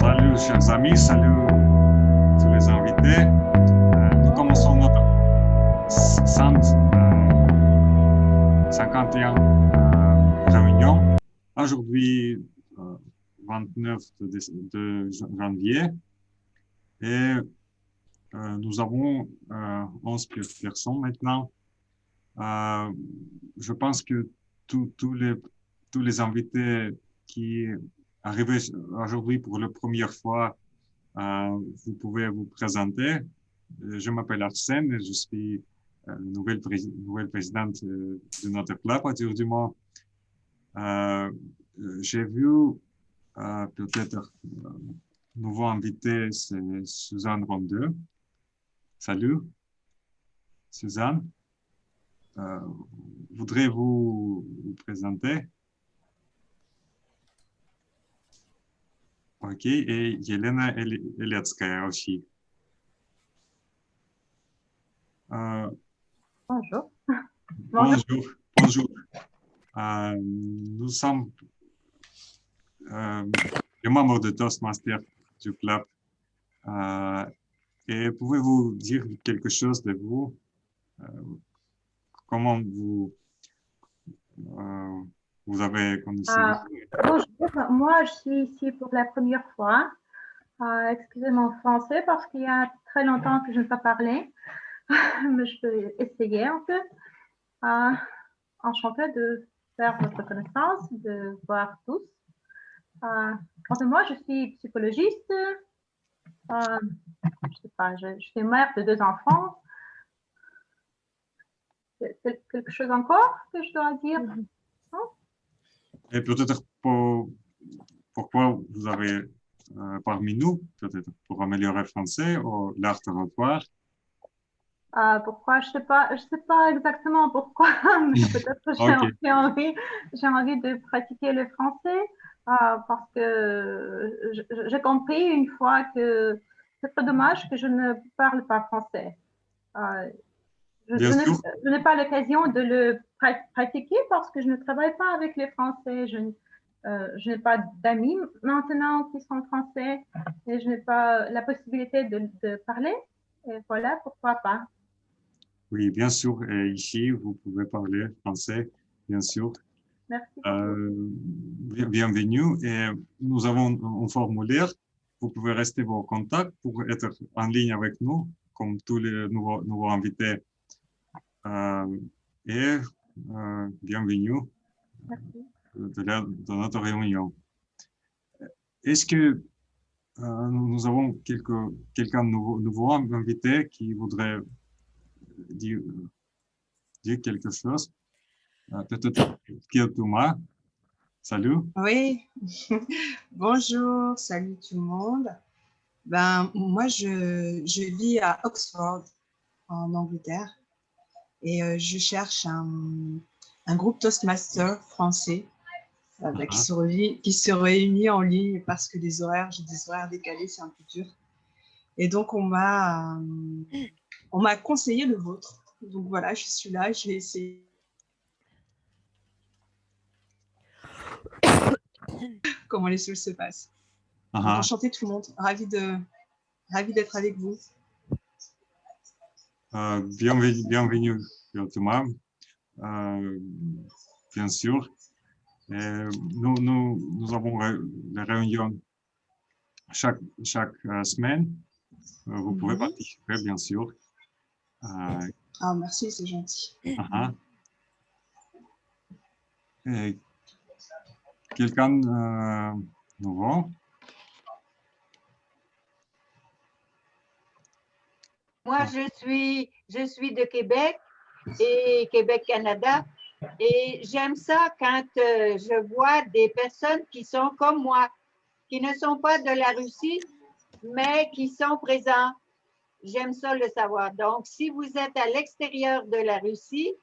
Salut chers amis, salut tous les invités. Nous commençons notre 51 réunion. Aujourd'hui, 29 de janvier, et nous avons 11 personnes maintenant. Je pense que tous les invités qui arrivent aujourd'hui pour la première fois, vous pouvez vous présenter. Je m'appelle Arsène et je suis nouvelle présidente de notre club actuellement. J'ai vu peut-être nouveau invité, c'est Suzanne Rondeau. Salut, Suzanne. Voudrez-vous vous présenter? Ok, et Елена Eletskája aussi. Bonjour. Bonjour. Nous sommes les membres de Toastmaster du club. Et pouvez-vous dire quelque chose de vous? Comment vous avez connu ça? Bonjour, moi je suis ici pour la première fois. Excusez mon français parce qu'il y a très longtemps que je ne peux pas parler, mais je peux essayer un peu. Enchantée de faire votre connaissance, de voir tous. Quant à moi, je suis psychologiste. Je sais pas, je suis mère de 2 enfants. Quelque chose encore que je dois dire? Et peut-être pourquoi vous avez parmi nous, peut-être pour améliorer le français ou l'orthographe? Pourquoi? Je sais pas exactement pourquoi, mais peut-être que j'ai envie de pratiquer le français parce que j'ai compris une fois que c'est très dommage que je ne parle pas français. Je n'ai pas l'occasion de le pratiquer parce que je ne travaille pas avec les Français. Je n'ai pas d'amis maintenant qui sont français et je n'ai pas la possibilité de parler. Et voilà, pourquoi pas. Oui, bien sûr. Et ici, vous pouvez parler français, bien sûr. Merci. Bienvenue. Et nous avons un formulaire. Vous pouvez rester vos contacts pour être en ligne avec nous, comme tous les nouveaux invités. Et bienvenue dans notre réunion. Est-ce que nous avons quelqu'un de nouveau invité qui voudrait dire quelque chose? Peut-être Pierre Thomas. Salut. Oui, bonjour, salut tout le monde. Moi, je vis à Oxford, en Angleterre, et je cherche un groupe Toastmaster français qui se réunit en ligne parce que j'ai des horaires décalés, c'est un peu dur. Et donc, on m'a conseillé le vôtre. Donc voilà, je suis là, je vais essayer. Comment les choses se passent. Donc, enchanté tout le monde, ravi d'être avec vous. Bienvenue, Thomas. Bien sûr. Nous avons des réunions chaque semaine. Vous pouvez participer, bien sûr. Merci, c'est gentil. Quelqu'un nouveau? Moi, je suis de Québec et Québec-Canada. Et j'aime ça quand je vois des personnes qui sont comme moi, qui ne sont pas de la Russie, mais qui sont présents. J'aime ça le savoir. Donc, si vous êtes à l'extérieur de la Russie,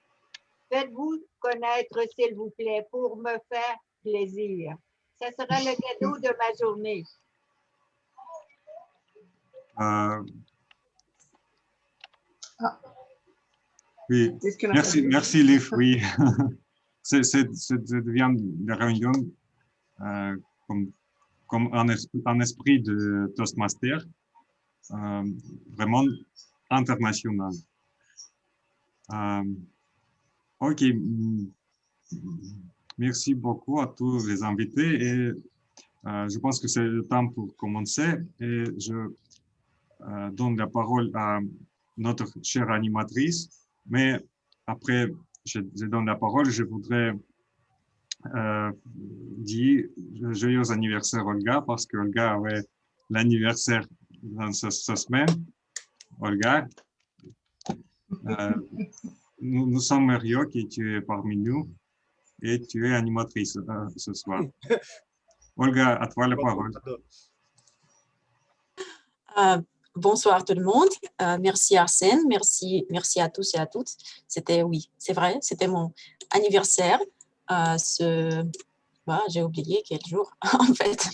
faites-vous connaître, s'il vous plaît, pour me faire plaisir. Ça sera le cadeau de ma journée. Oui, merci Liv, oui. Ça devient des réunions comme comme un esprit de Toastmaster vraiment international. Ok, merci beaucoup à tous les invités et je pense que c'est le temps pour commencer et je donne la parole à notre chère animatrice, mais après je donne la parole, je voudrais dire joyeux anniversaire Olga parce que Olga avait l'anniversaire dans cette semaine. Olga, nous sommes heureux que tu es parmi nous et tu es animatrice ce soir. Olga, à toi la parole. Bonsoir tout le monde. Merci Arsène, merci à tous et à toutes. Oui, c'est vrai, c'était mon anniversaire. J'ai oublié quel jour en fait.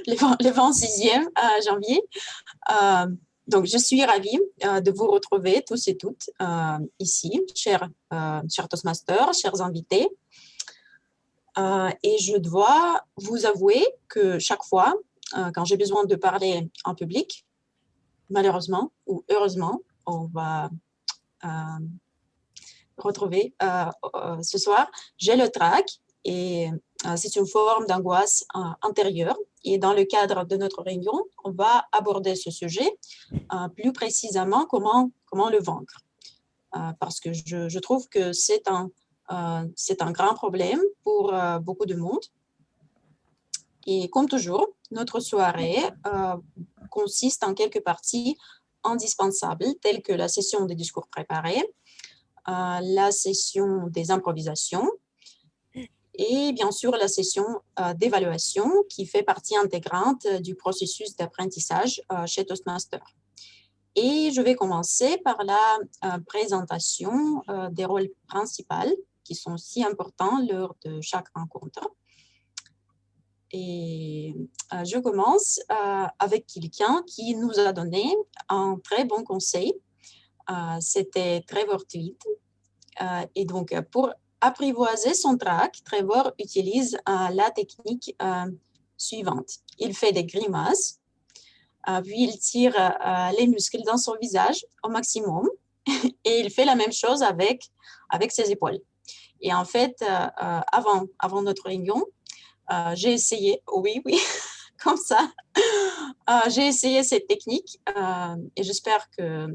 le 26e janvier. Donc, je suis ravie de vous retrouver tous et toutes ici, chers Toastmasters, chers invités. Et je dois vous avouer que chaque fois, quand j'ai besoin de parler en public, malheureusement ou heureusement, on va retrouver ce soir, j'ai le trac et c'est une forme d'angoisse intérieure. Et dans le cadre de notre réunion, on va aborder ce sujet plus précisément, comment le vaincre. Parce que je trouve que c'est un grand problème pour beaucoup de monde. Et comme toujours, notre soirée consiste en quelques parties indispensables, telles que la session des discours préparés, la session des improvisations et bien sûr la session d'évaluation qui fait partie intégrante du processus d'apprentissage chez Toastmaster. Et je vais commencer par la présentation des rôles principaux qui sont si importants lors de chaque rencontre. Et je commence avec quelqu'un qui nous a donné un très bon conseil. C'était Trevor Tweed. Et donc, pour apprivoiser son trac, Trevor utilise la technique suivante. Il fait des grimaces, puis il tire les muscles dans son visage au maximum et il fait la même chose avec ses épaules. Et en fait, avant notre réunion, j'ai essayé, oui, comme ça, j'ai essayé cette technique et j'espère que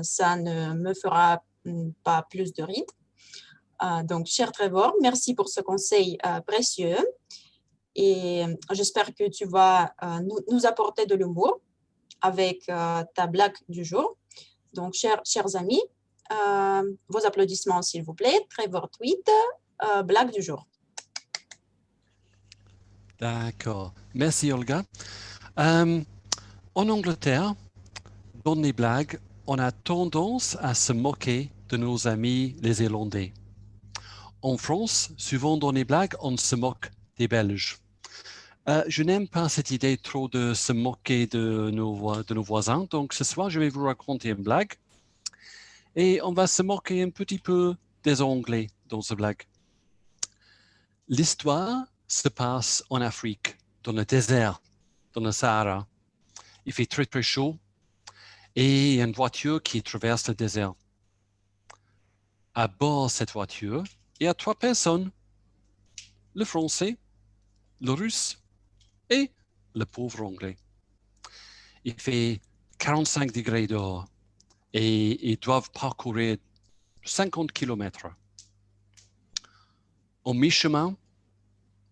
ça ne me fera pas plus de rides. Donc, cher Trevor, merci pour ce conseil précieux et j'espère que tu vas nous apporter de l'humour avec ta blague du jour. Donc, chers amis, vos applaudissements s'il vous plaît. Trevor Tweed, blague du jour. D'accord. Merci Olga. En Angleterre, dans les blagues, on a tendance à se moquer de nos amis les Irlandais. En France, souvent dans les blagues, on se moque des Belges. Je n'aime pas cette idée trop de se moquer de nos voisins, donc ce soir, je vais vous raconter une blague et on va se moquer un petit peu des Anglais dans cette blague. L'histoire se passe en Afrique, dans le désert, dans le Sahara. Il fait très très chaud et il y a une voiture qui traverse le désert. À bord de cette voiture, il y a 3 personnes, le Français, le Russe et le pauvre Anglais. Il fait 45 degrés dehors et ils doivent parcourir 50 km. En mi-chemin,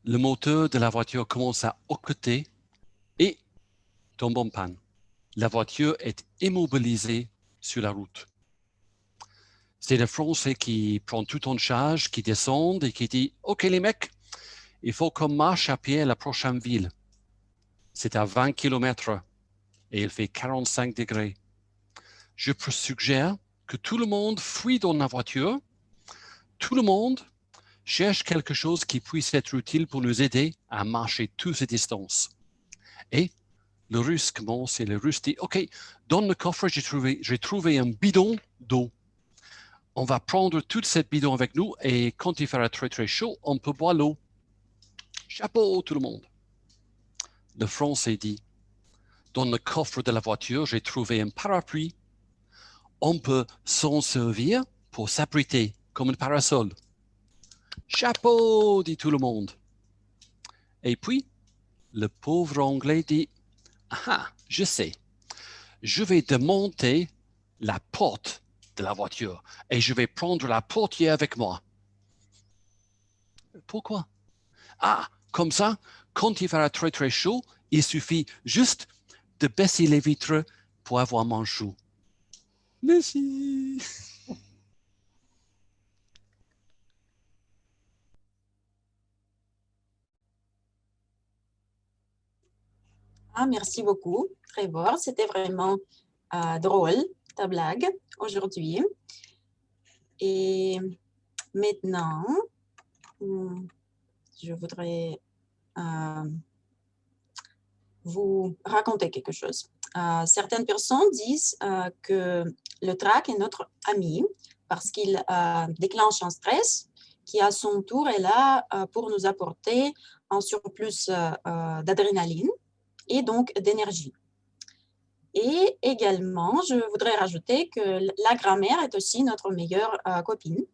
le moteur de la voiture commence à hoqueter et tombe en panne. La voiture est immobilisée sur la route. C'est le Français qui prend tout en charge, qui descend et qui dit « Ok les mecs, il faut qu'on marche à pied à la prochaine ville. » C'est à 20 km et il fait 45 degrés. Je vous suggère que tout le monde fuit dans la voiture. Tout le monde cherche quelque chose qui puisse être utile pour nous aider à marcher toute cette distance. Et le Russe commence et le Russe dit « Ok, dans le coffre, j'ai trouvé un bidon d'eau. On va prendre toute cette bidon avec nous et quand il fera très très chaud, on peut boire l'eau. » Chapeau tout le monde. Le Français dit, dans le coffre de la voiture, j'ai trouvé un parapluie. On peut s'en servir pour s'abriter comme un parasol. Chapeau, dit tout le monde. Et puis, le pauvre Anglais dit, ah, je sais, je vais démonter la porte de la voiture et je vais prendre la portière avec moi. Pourquoi? Ah, comme ça, quand il fera très très chaud, il suffit juste de baisser les vitres pour avoir mon chaud. Merci. Ah, merci beaucoup, Trevor. C'était vraiment drôle, ta blague aujourd'hui. Et maintenant, je voudrais vous raconter quelque chose. Certaines personnes disent que le trac est notre ami parce qu'il déclenche un stress qui, à son tour, est là pour nous apporter un surplus d'adrénaline et donc d'énergie. Et également, je voudrais rajouter que la grammaire est aussi notre meilleure copine.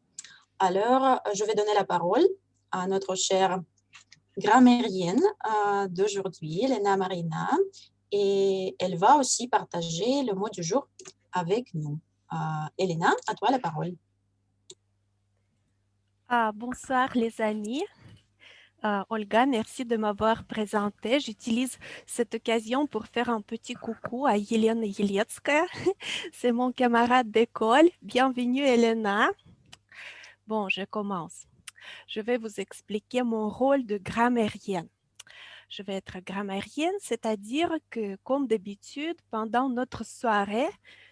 Alors, je vais donner la parole à notre chère grammairienne d'aujourd'hui, Elena Marina, et elle va aussi partager le mot du jour avec nous. Elena, à toi la parole. Bonsoir les amis. Olga, merci de m'avoir présenté. J'utilise cette occasion pour faire un petit coucou à Yelena Yelietskaya. C'est mon camarade d'école. Bienvenue, Elena. Bon, je commence. Je vais vous expliquer mon rôle de grammairienne. Je vais être grammairienne, c'est-à-dire que, comme d'habitude, pendant notre soirée,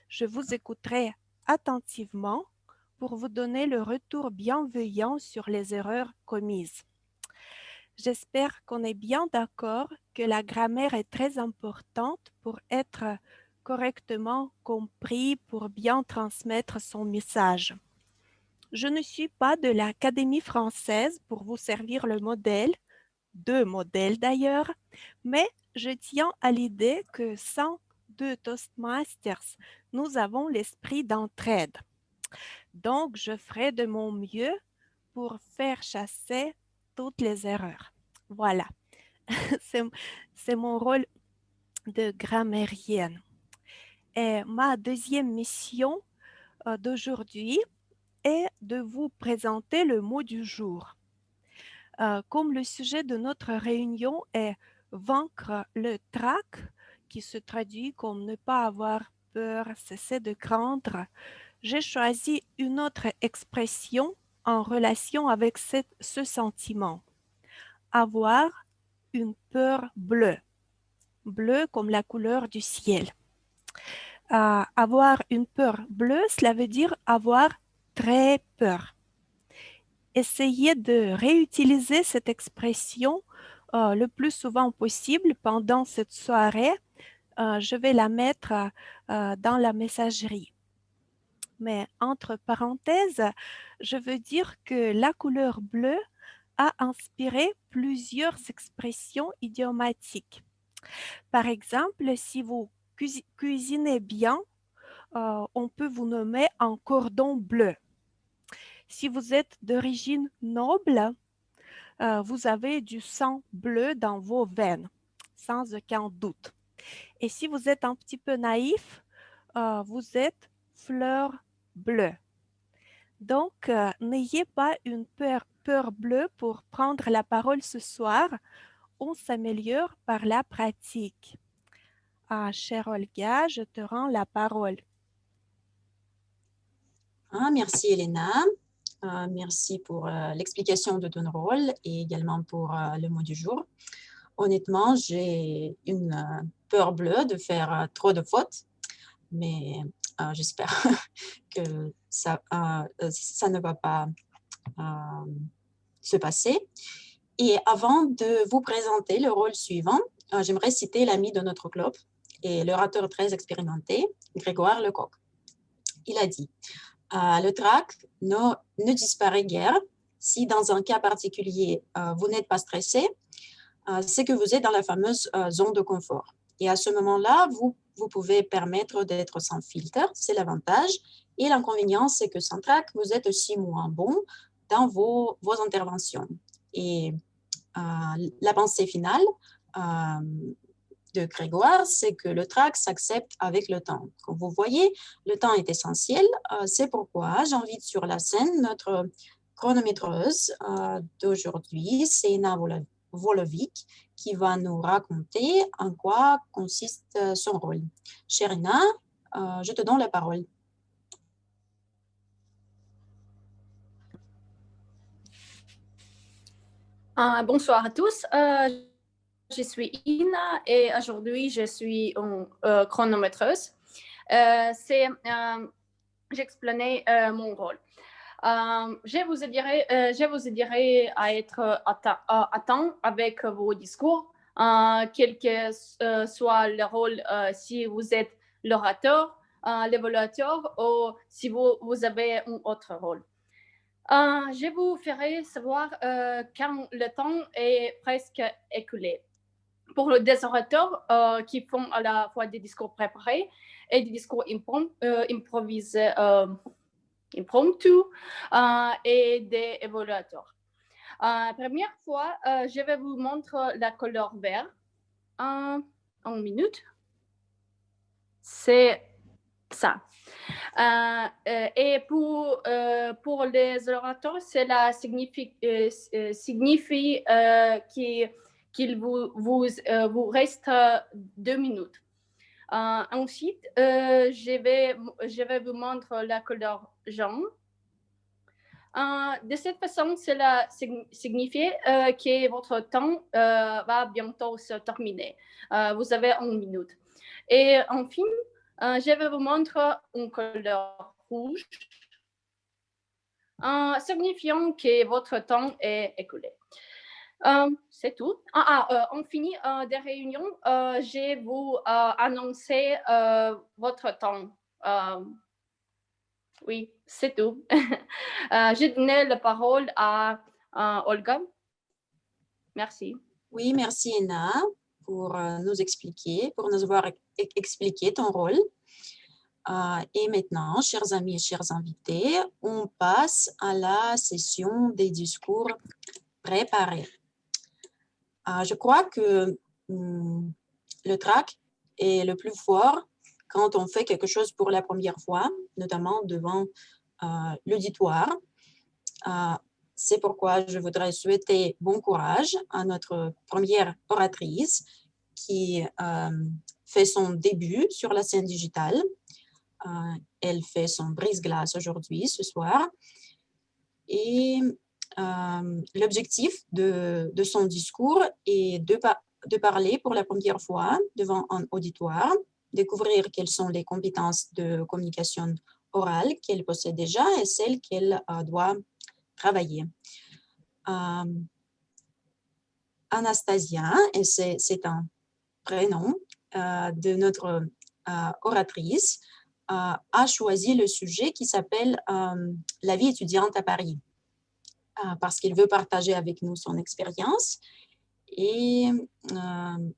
je vous écouterai attentivement pour vous donner le retour bienveillant sur les erreurs commises. J'espère qu'on est bien d'accord que la grammaire est très importante pour être correctement compris, pour bien transmettre son message. Je ne suis pas de l'Académie française pour vous servir le modèle, deux modèles d'ailleurs, mais je tiens à l'idée que sans deux Toastmasters, nous avons l'esprit d'entraide. Donc, je ferai de mon mieux pour faire chasser toutes les erreurs. Voilà, c'est mon rôle de grammairienne. Et ma deuxième mission d'aujourd'hui est de vous présenter le mot du jour. Comme le sujet de notre réunion est « vaincre le trac », qui se traduit comme ne pas avoir peur, cesser de craindre, j'ai choisi une autre expression en relation avec ce sentiment. Avoir une peur bleue. Bleu comme la couleur du ciel. Avoir une peur bleue, cela veut dire avoir très peur. Essayez de réutiliser cette expression le plus souvent possible pendant cette soirée. Je vais la mettre dans la messagerie. Mais entre parenthèses, je veux dire que la couleur bleue a inspiré plusieurs expressions idiomatiques. Par exemple, si vous cuisinez bien, on peut vous nommer un cordon bleu. Si vous êtes d'origine noble, vous avez du sang bleu dans vos veines, sans aucun doute. Et si vous êtes un petit peu naïf, vous êtes fleur bleue. Donc, n'ayez pas une peur bleue pour prendre la parole ce soir. On s'améliore par la pratique. Chère Olga, je te rends la parole. Merci Elena. Merci pour l'explication de ton rôle et également pour le mot du jour. Honnêtement, j'ai une peur bleue de faire trop de fautes, mais j'espère que ça ne va pas se passer. Et avant de vous présenter le rôle suivant, j'aimerais citer l'ami de notre club et l'orateur très expérimenté, Grégoire Lecoq. Il a dit « Le trac ne disparaît guère si dans un cas particulier, vous n'êtes pas stressé, c'est que vous êtes dans la fameuse zone de confort. Et à ce moment-là, vous pouvez permettre d'être sans filtre, c'est l'avantage. Et l'inconvénient, c'est que sans trac, vous êtes aussi moins bon dans vos interventions. Et la pensée finale de Grégoire, c'est que le trac s'accepte avec le temps. Comme vous voyez, le temps est essentiel. C'est pourquoi j'invite sur la scène notre chronométreuse d'aujourd'hui, Sena Volovic, qui va nous raconter en quoi consiste son rôle. Sherina, je te donne la parole. Bonsoir à tous. Je suis Ina et aujourd'hui je suis une chronométreuse. J'expliquerai mon rôle. Je vous aiderai à être à temps avec vos discours, quel que soit le rôle, si vous êtes l'orateur, l'évaluateur ou si vous avez un autre rôle. Je vous ferai savoir quand le temps est presque écoulé. Pour les orateurs qui font à la fois des discours préparés et des discours improvisés, impromptu et des évaluateurs. Première fois, je vais vous montrer la couleur vert. En minute. C'est ça. Et pour les orateurs, cela signifie qu'il vous reste 2 minutes. Ensuite, je vais vous montrer la couleur jaune. De cette façon, cela signifie que votre temps va bientôt se terminer. Vous avez 1 minute. Et enfin, je vais vous montrer une couleur rouge, signifiant que votre temps est écoulé. C'est tout. On finit des réunions. Je vais vous annoncer votre temps. Oui, c'est tout. Je donne la parole à Olga. Merci. Oui, merci Ina pour nous expliquer, pour nous avoir expliqué ton rôle. Et maintenant, chers amis et chers invités, on passe à la session des discours préparés. Je crois que le trac est le plus fort quand on fait quelque chose pour la première fois, notamment devant l'auditoire. C'est pourquoi je voudrais souhaiter bon courage à notre première oratrice qui fait son début sur la scène digitale. Elle fait son brise-glace aujourd'hui, ce soir. Et l'objectif de son discours est de parler pour la première fois devant un auditoire, découvrir quelles sont les compétences de communication orale qu'elle possède déjà et celles qu'elle doit travailler. Anastasia, et c'est un prénom de notre oratrice, a choisi le sujet qui s'appelle la vie étudiante à Paris, parce qu'il veut partager avec nous son expérience et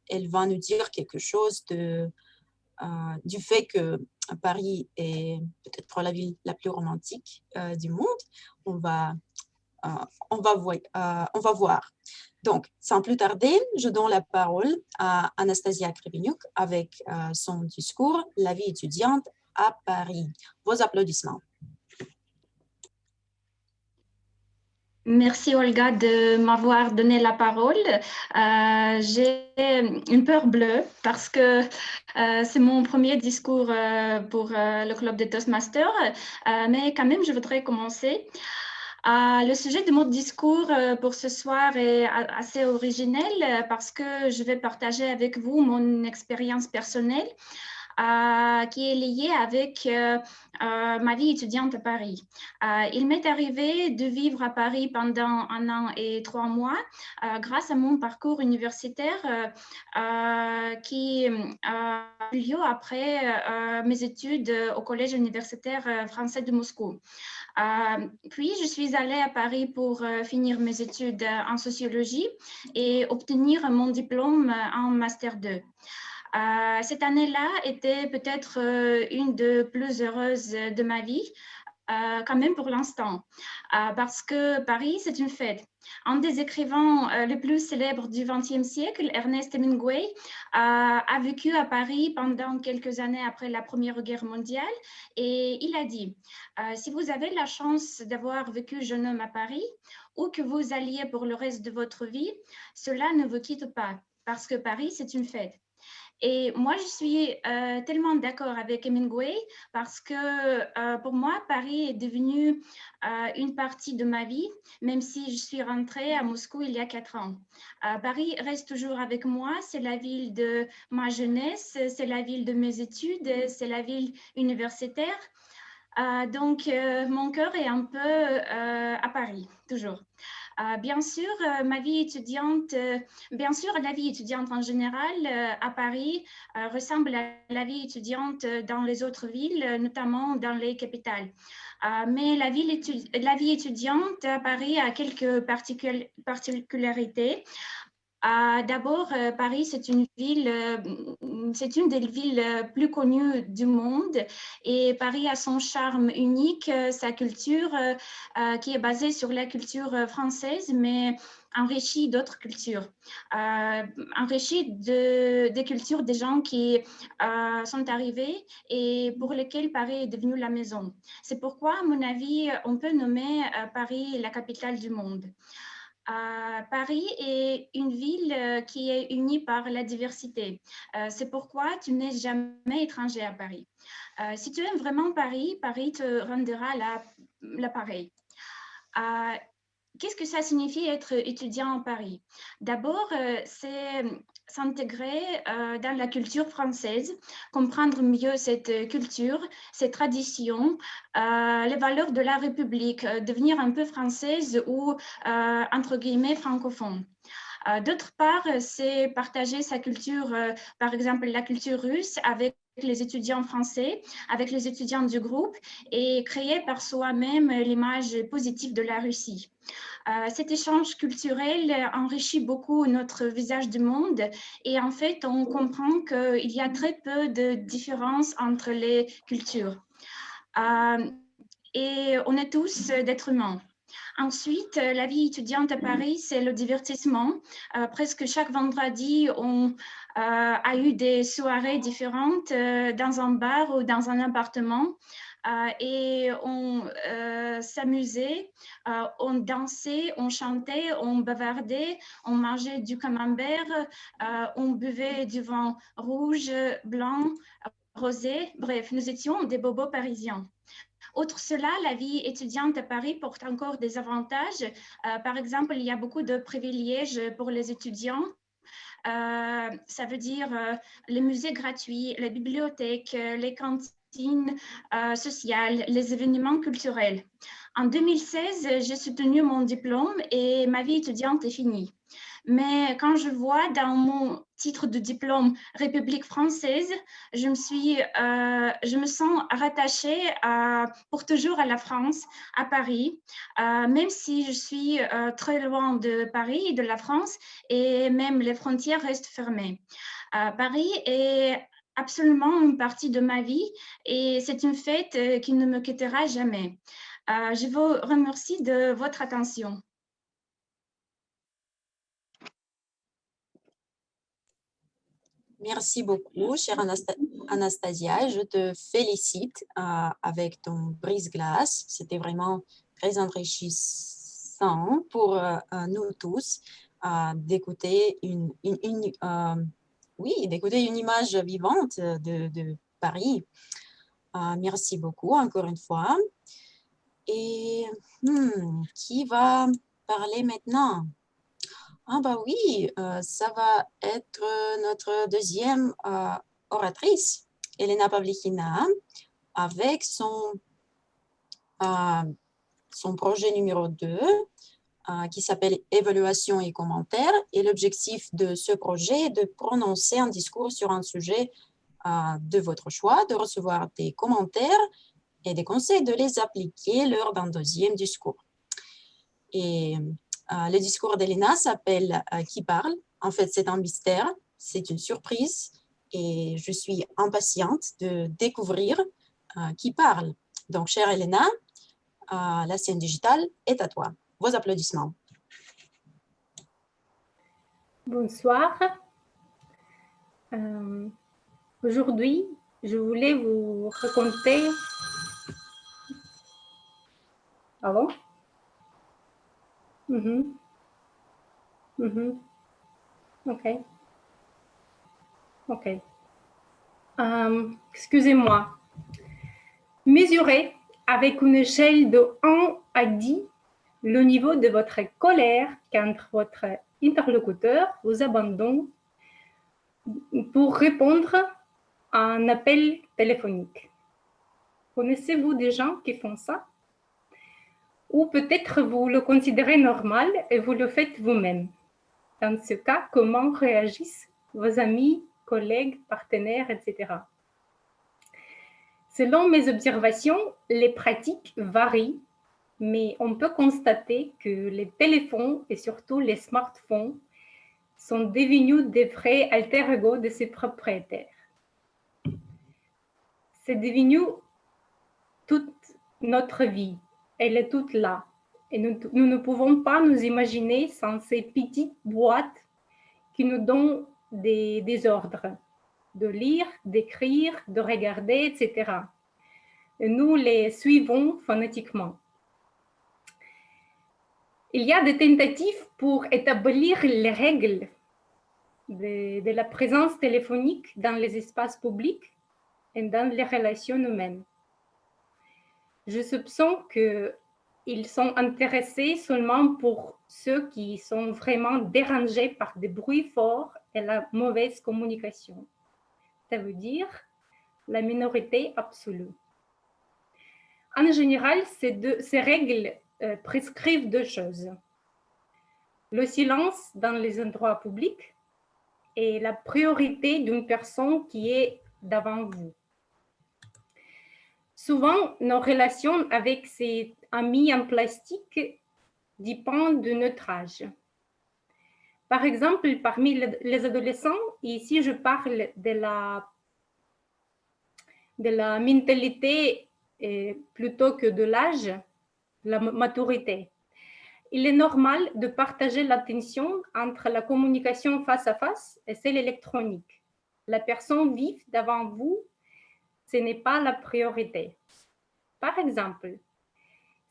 elle va nous dire quelque chose du fait que Paris est peut-être la ville la plus romantique du monde. On va voir. Donc, sans plus tarder, je donne la parole à Anastasia Kriveniuk avec son discours « La vie étudiante à Paris ». Vos applaudissements. Merci Olga de m'avoir donné la parole. J'ai une peur bleue parce que c'est mon premier discours pour le club des Toastmasters, mais quand même je voudrais commencer. Le sujet de mon discours pour ce soir est assez originel parce que je vais partager avec vous mon expérience personnelle qui est lié avec ma vie étudiante à Paris. Il m'est arrivé de vivre à Paris pendant 1 an et 3 mois grâce à mon parcours universitaire qui a eu lieu après mes études au Collège universitaire français de Moscou. Puis, je suis allée à Paris pour finir mes études en sociologie et obtenir mon diplôme en Master 2. Cette année-là était peut-être une des plus heureuses de ma vie, quand même pour l'instant, parce que Paris, c'est une fête. Un des écrivains les plus célèbres du XXe siècle, Ernest Hemingway, a vécu à Paris pendant quelques années après la Première Guerre mondiale et il a dit si vous avez la chance d'avoir vécu jeune homme à Paris ou que vous alliez pour le reste de votre vie, cela ne vous quitte pas parce que Paris, c'est une fête. Et moi, je suis tellement d'accord avec Hemingway parce que pour moi, Paris est devenu une partie de ma vie, même si je suis rentrée à Moscou il y a 4 ans. Paris reste toujours avec moi, c'est la ville de ma jeunesse, c'est la ville de mes études, c'est la ville universitaire. Donc, mon cœur est un peu à Paris, toujours. Bien sûr, ma vie étudiante, bien sûr, la vie étudiante en général à Paris ressemble à la vie étudiante dans les autres villes, notamment dans les capitales. Mais la vie étudiante à Paris a quelques particularités. D'abord, Paris, c'est une des villes plus connues du monde et Paris a son charme unique, sa culture qui est basée sur la culture française, mais enrichie d'autres cultures, enrichie des cultures des gens qui sont arrivés et pour lesquels Paris est devenu la maison. C'est pourquoi, à mon avis, on peut nommer Paris la capitale du monde. Paris est une ville qui est unie par la diversité. C'est pourquoi tu n'es jamais étranger à Paris. Si tu aimes vraiment Paris, Paris te rendra l'appareil. Qu'est-ce que ça signifie être étudiant à Paris? D'abord, c'est s'intégrer dans la culture française, comprendre mieux cette culture, ses traditions, les valeurs de la République, devenir un peu française ou, entre guillemets, francophone. D'autre part, c'est partager sa culture, par exemple la culture russe avec les étudiants français, avec les étudiants du groupe et créer par soi-même l'image positive de la Russie. Cet échange culturel enrichit beaucoup notre visage du monde et en fait, on comprend qu'il y a très peu de différences entre les cultures. Et on est tous d'êtres humains. Ensuite, la vie étudiante à Paris, c'est le divertissement. Presque chaque vendredi, on a eu des soirées différentes dans un bar ou dans un appartement. Et on s'amusait, on dansait, on chantait, on bavardait, on mangeait du camembert, on buvait du vin rouge, blanc, rosé. Bref, nous étions des bobos parisiens. Outre cela, la vie étudiante à Paris porte encore des avantages. Par exemple, il y a beaucoup de privilèges pour les étudiants. Ça veut dire les musées gratuits, les bibliothèques, les cantines sociales, les événements culturels. En 2016, j'ai soutenu mon diplôme et ma vie étudiante est finie. Mais quand je vois dans mon titre de diplôme République française, je me sens rattachée pour toujours à la France, à Paris, même si je suis très loin de Paris et de la France et même les frontières restent fermées. Paris est absolument une partie de ma vie et c'est une fête qui ne me quittera jamais. Je vous remercie de votre attention. Merci beaucoup, chère Anastasia. Je te félicite avec ton brise-glace. C'était vraiment très enrichissant pour nous tous d'écouter d'écouter une image vivante de Paris. Merci beaucoup encore une fois. Et qui va parler maintenant? Ah bah oui, ça va être notre deuxième oratrice. Elena Pavlichina avec son projet numéro 2 qui s'appelle Évaluation et commentaires. Et l'objectif de ce projet est de prononcer un discours sur un sujet de votre choix, de recevoir des commentaires et des conseils, de les appliquer lors d'un deuxième discours. Et le discours d'Elena s'appelle Qui parle? En fait, c'est un mystère, c'est une surprise et je suis impatiente de découvrir qui parle. Donc, chère Elena, la scène digitale est à toi. Vos applaudissements. Bonsoir. Aujourd'hui, je voulais vous raconter... Allô? OK. OK. Excusez-moi. Mesurez avec une échelle de 1 à 10 le niveau de votre colère quand votre interlocuteur vous abandonne pour répondre à un appel téléphonique. Connaissez-vous des gens qui font ça? Ou peut-être vous le considérez normal et vous le faites vous-même. Dans ce cas, comment réagissent vos amis, collègues, partenaires, etc. Selon mes observations, les pratiques varient, mais on peut constater que les téléphones et surtout les smartphones sont devenus des vrais alter ego de ses propriétaires. C'est devenu toute notre vie. Elle est toute là. Et nous ne pouvons pas nous imaginer sans ces petites boîtes qui nous donnent des ordres de lire, d'écrire, de regarder, etc. Et nous les suivons fanatiquement. Il y a des tentatives pour établir les règles de la présence téléphonique dans les espaces publics et dans les relations humaines. Je soupçonne qu'ils sont intéressés seulement pour ceux qui sont vraiment dérangés par des bruits forts et la mauvaise communication. Ça veut dire la minorité absolue. En général, ces règles prescrivent 2 choses. Le silence dans les endroits publics et la priorité d'une personne qui est devant vous. Souvent, nos relations avec ces amis en plastique dépendent de notre âge. Par exemple, parmi les adolescents, ici je parle de la mentalité plutôt que de l'âge, la maturité. Il est normal de partager l'attention entre la communication face à face et celle électronique. La personne vive devant vous, ce n'est pas la priorité. Par exemple,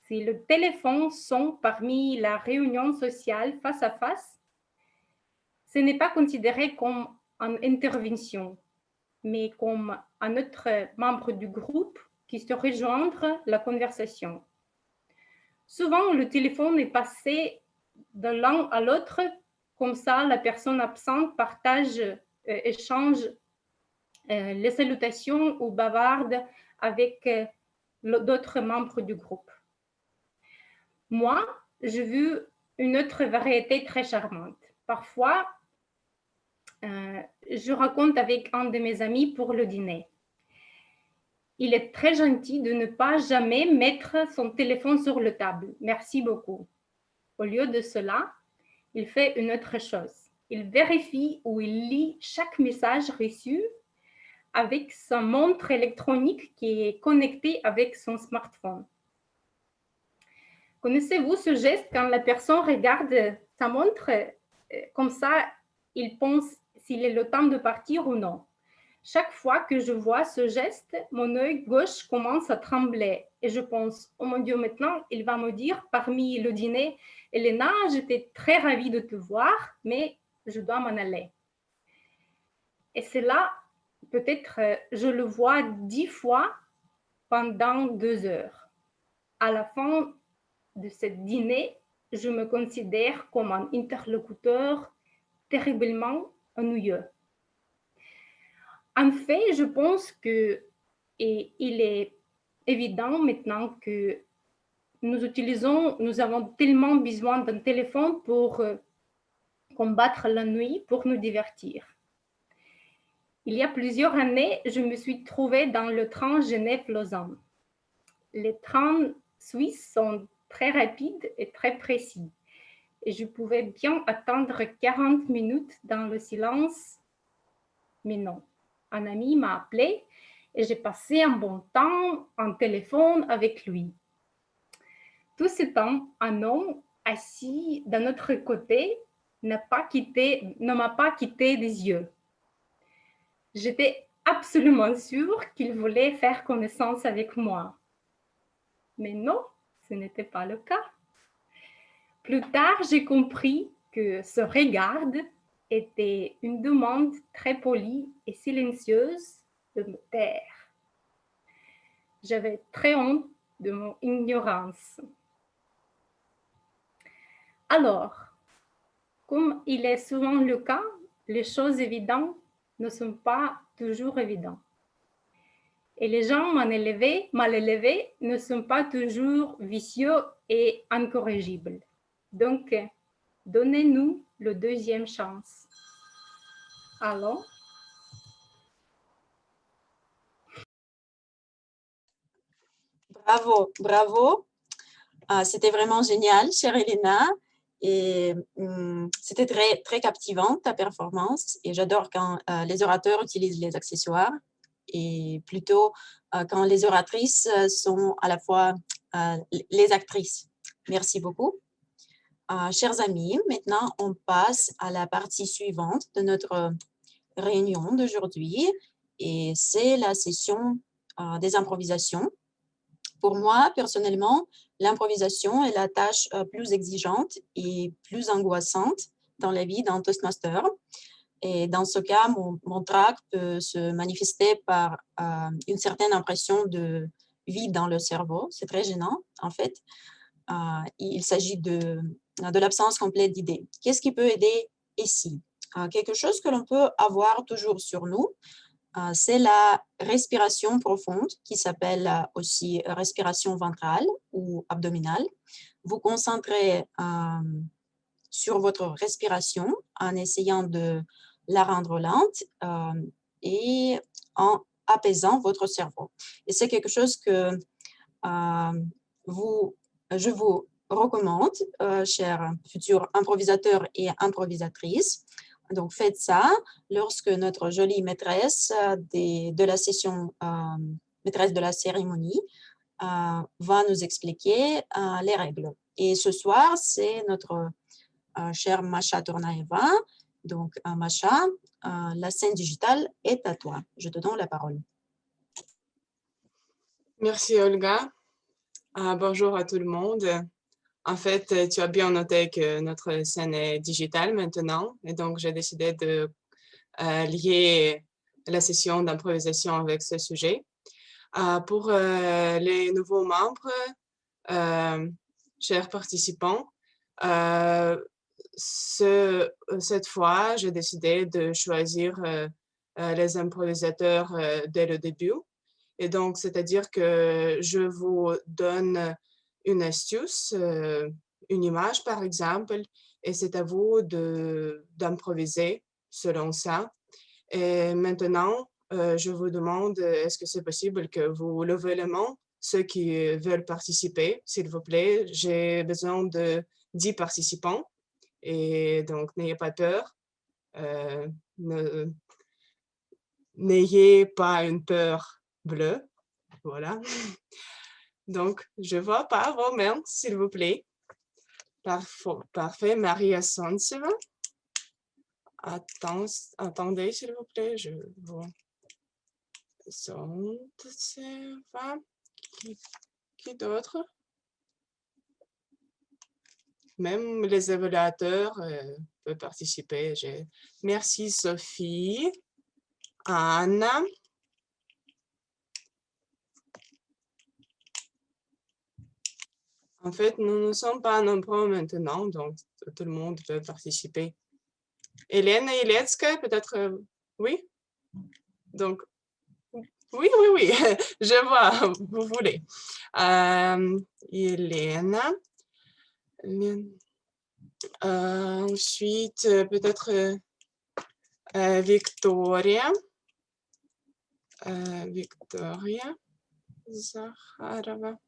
si le téléphone sonne parmi la réunion sociale face à face, ce n'est pas considéré comme une intervention, mais comme un autre membre du groupe qui se rejoindre la conversation. Souvent, le téléphone est passé de l'un à l'autre, comme ça la personne absente partage, échange les salutations ou bavarde avec d'autres membres du groupe. Moi, j'ai vu une autre variété très charmante. Parfois, je raconte avec un de mes amis pour le dîner. Il est très gentil de ne pas jamais mettre son téléphone sur la table. Merci beaucoup. Au lieu de cela, il fait une autre chose. Il vérifie ou il lit chaque message reçu avec sa montre électronique qui est connectée avec son smartphone. Connaissez-vous ce geste quand la personne regarde sa montre, comme ça, il pense s'il est le temps de partir ou non? Chaque fois que je vois ce geste, mon œil gauche commence à trembler et je pense, oh mon Dieu, maintenant, il va me dire parmi le dîner, Elena, j'étais très ravie de te voir, mais je dois m'en aller. Et c'est là, peut-être, je le vois 10 fois pendant 2 heures. À la fin de ce dîner, je me considère comme un interlocuteur terriblement ennuyeux. En fait, je pense que il est évident maintenant que nous avons tellement besoin d'un téléphone pour combattre la nuit, pour nous divertir. Il y a plusieurs années, je me suis trouvée dans le train Genève-Lausanne. Les trains suisses sont très rapides et très précis. Et je pouvais bien attendre 40 minutes dans le silence. Mais non, un ami m'a appelé et j'ai passé un bon temps en téléphone avec lui. Tout ce temps, un homme assis d'un autre côté ne m'a pas quitté des yeux. J'étais absolument sûre qu'il voulait faire connaissance avec moi. Mais non, ce n'était pas le cas. Plus tard, j'ai compris que ce regard était une demande très polie et silencieuse de me taire. J'avais très honte de mon ignorance. Alors, comme il est souvent le cas, les choses évidentes ne sont pas toujours évidentes. Et les gens mal élevés ne sont pas toujours vicieux et incorrigibles. Donc, donnez-nous le deuxième chance. Allons. Bravo, bravo. C'était vraiment génial, chère Elena. Et c'était très, très captivant, ta performance. Et j'adore quand les orateurs utilisent les accessoires et plutôt quand les oratrices sont à la fois les actrices. Merci beaucoup. Chers amis, maintenant, on passe à la partie suivante de notre réunion d'aujourd'hui. Et c'est la session des improvisations. Pour moi, personnellement, l'improvisation est la tâche plus exigeante et plus angoissante dans la vie d'un Toastmaster. Et dans ce cas, mon trac peut se manifester par une certaine impression de vide dans le cerveau. C'est très gênant, en fait. Il s'agit de l'absence complète d'idées. Qu'est-ce qui peut aider ici? Quelque chose que l'on peut avoir toujours sur nous, c'est la respiration profonde qui s'appelle aussi respiration ventrale ou abdominale. Vous concentrez sur votre respiration en essayant de la rendre lente et en apaisant votre cerveau. Et c'est quelque chose que je vous recommande, chers futurs improvisateurs et improvisatrices. Donc, faites ça lorsque notre jolie maîtresse de la session, maîtresse de la cérémonie, va nous expliquer les règles. Et ce soir, c'est notre chère Masha Tournaeva. Donc, Masha, la scène digitale est à toi. Je te donne la parole. Merci, Olga. Bonjour à tout le monde. En fait, tu as bien noté que notre scène est digitale maintenant, et donc j'ai décidé de lier la session d'improvisation avec ce sujet. Pour les nouveaux membres, chers participants, cette fois, j'ai décidé de choisir les improvisateurs dès le début. Et donc, c'est-à-dire que je vous donne une astuce, une image par exemple, et c'est à vous d'improviser selon ça. Et maintenant, je vous demande, est-ce que c'est possible que vous levez la main, ceux qui veulent participer, s'il vous plaît. J'ai besoin de 10 participants, et donc n'ayez pas peur. N'ayez pas une peur bleue, voilà. Donc, je ne vois pas vos mains, s'il vous plaît. Parfait. Maria Sontseva. Attendez, s'il vous plaît. Je vois. Sontseva. Qui d'autre? Même les évaluateurs peuvent participer. Merci, Sophie. Anna. En fait, nous ne sommes pas nombreux maintenant, donc tout le monde peut participer. Elena Ilecka, peut-être, oui? Donc, oui, je vois, vous voulez. Elena. Ensuite, peut-être Victoria. Victoria Zakharova.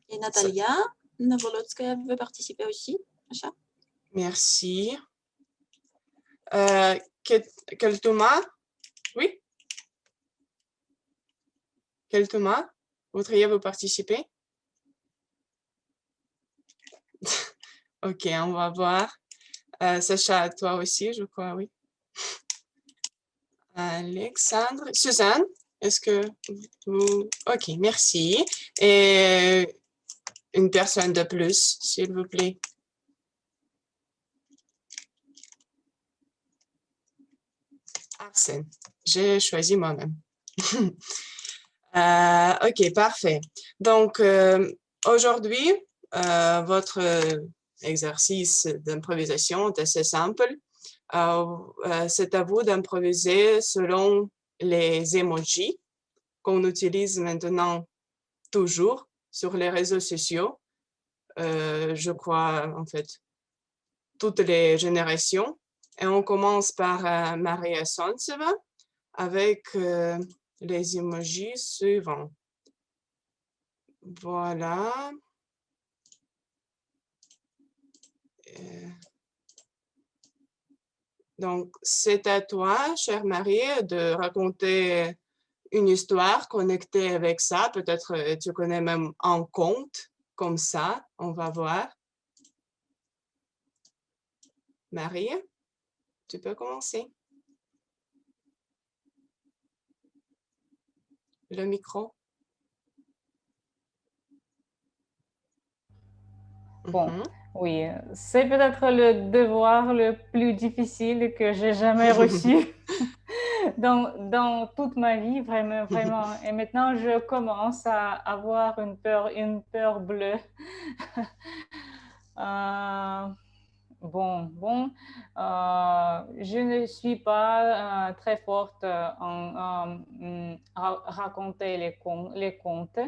Et Natalia Navolotskaya veut participer aussi. Macha. Merci. Keltouma? Oui? Keltouma, voudriez-vous participer? Ok, on va voir. Sacha, toi aussi, je crois, oui. Alexandre. Suzanne, est-ce que vous... Ok, merci. Et une personne de plus, s'il vous plaît. Arsène. J'ai choisi moi-même. Ok, parfait. Donc, aujourd'hui, votre exercice d'improvisation est assez simple. C'est à vous d'improviser selon les emojis qu'on utilise maintenant toujours sur les réseaux sociaux. Je crois, en fait, toutes les générations. Et on commence par Maria Sontseva avec les emojis suivants. Voilà. Donc, c'est à toi, chère Marie, de raconter une histoire connectée avec ça. Peut-être tu connais même un conte comme ça. On va voir. Marie, tu peux commencer. Le micro. Bon, oui, c'est peut-être le devoir le plus difficile que j'ai jamais reçu dans toute ma vie, vraiment, vraiment. Et maintenant, je commence à avoir une peur bleue. Je ne suis pas très forte en raconter les contes.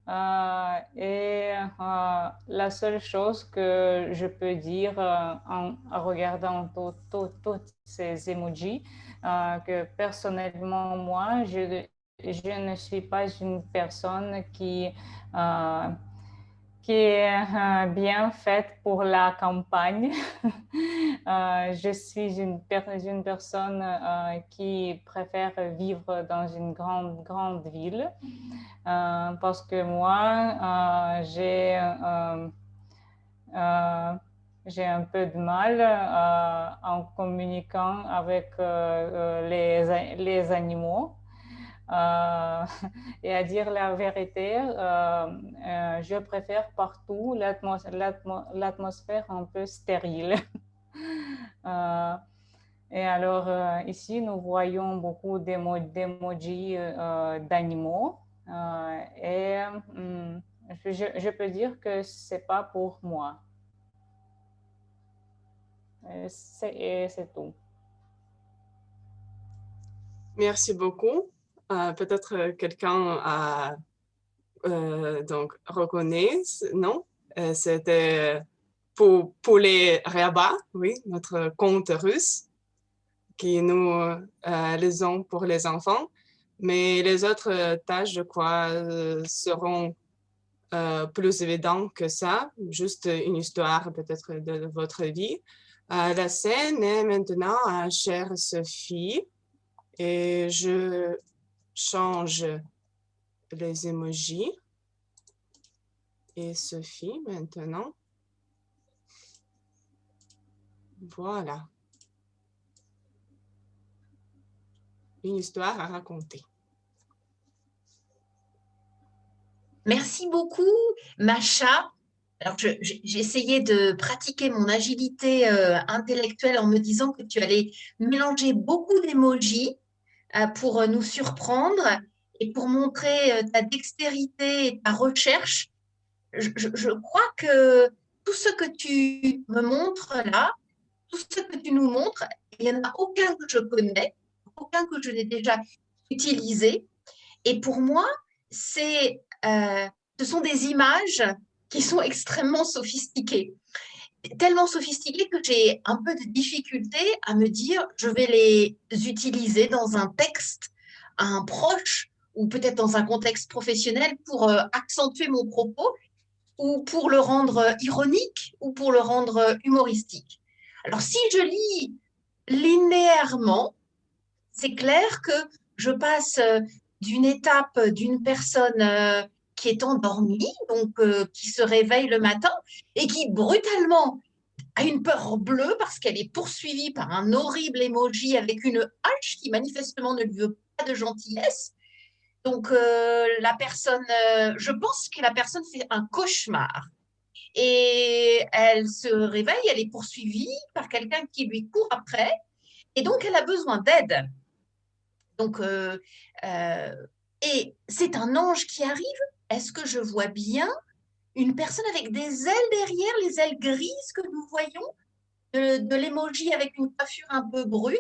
La seule chose que je peux dire en regardant toutes ces emojis, que personnellement, moi, je ne suis pas une personne qui est bien faite pour la campagne. Je suis une personne qui préfère vivre dans une grande ville parce que moi, j'ai un peu de mal en communiquant avec les animaux. Et à dire la vérité, je préfère partout l'atmosphère un peu stérile. Et alors, ici, nous voyons beaucoup d'emojis d'animaux. Et je peux dire que ce n'est pas pour moi. C'est tout. Merci beaucoup. Peut-être quelqu'un donc reconnaît, non? C'était Poulet Ryaba, oui, notre conte russe qui nous lisons pour les enfants. Mais les autres tâches, je crois, seront plus évidentes que ça, juste une histoire peut-être de votre vie. La scène est maintenant à chère Sophie et je change les emojis. Et Sophie maintenant. Voilà. Une histoire à raconter. Merci beaucoup, Macha. Alors, j'ai essayé de pratiquer mon agilité intellectuelle en me disant que tu allais mélanger beaucoup d'émojis pour nous surprendre et pour montrer ta dextérité et ta recherche. Je crois que tout ce que tu me montres là, tout ce que tu nous montres, il n'y en a aucun que je connais, aucun que je n'ai déjà utilisées. Et pour moi, ce sont des images qui sont extrêmement sophistiquées. Tellement sophistiquées que j'ai un peu de difficulté à me dire je vais les utiliser dans un texte à un proche ou peut-être dans un contexte professionnel pour accentuer mon propos ou pour le rendre ironique ou pour le rendre humoristique. Alors si je lis linéairement, c'est clair que je passe d'une étape d'une personne qui est endormie, donc qui se réveille le matin et qui brutalement a une peur bleue parce qu'elle est poursuivie par un horrible emoji avec une hache qui manifestement ne lui veut pas de gentillesse. Donc la personne, je pense que la personne fait un cauchemar. Et elle se réveille, elle est poursuivie par quelqu'un qui lui court après, et donc elle a besoin d'aide. Donc, et c'est un ange qui arrive. Est-ce que je vois bien une personne avec des ailes derrière, les ailes grises que nous voyons, de l'emoji avec une coiffure un peu brune?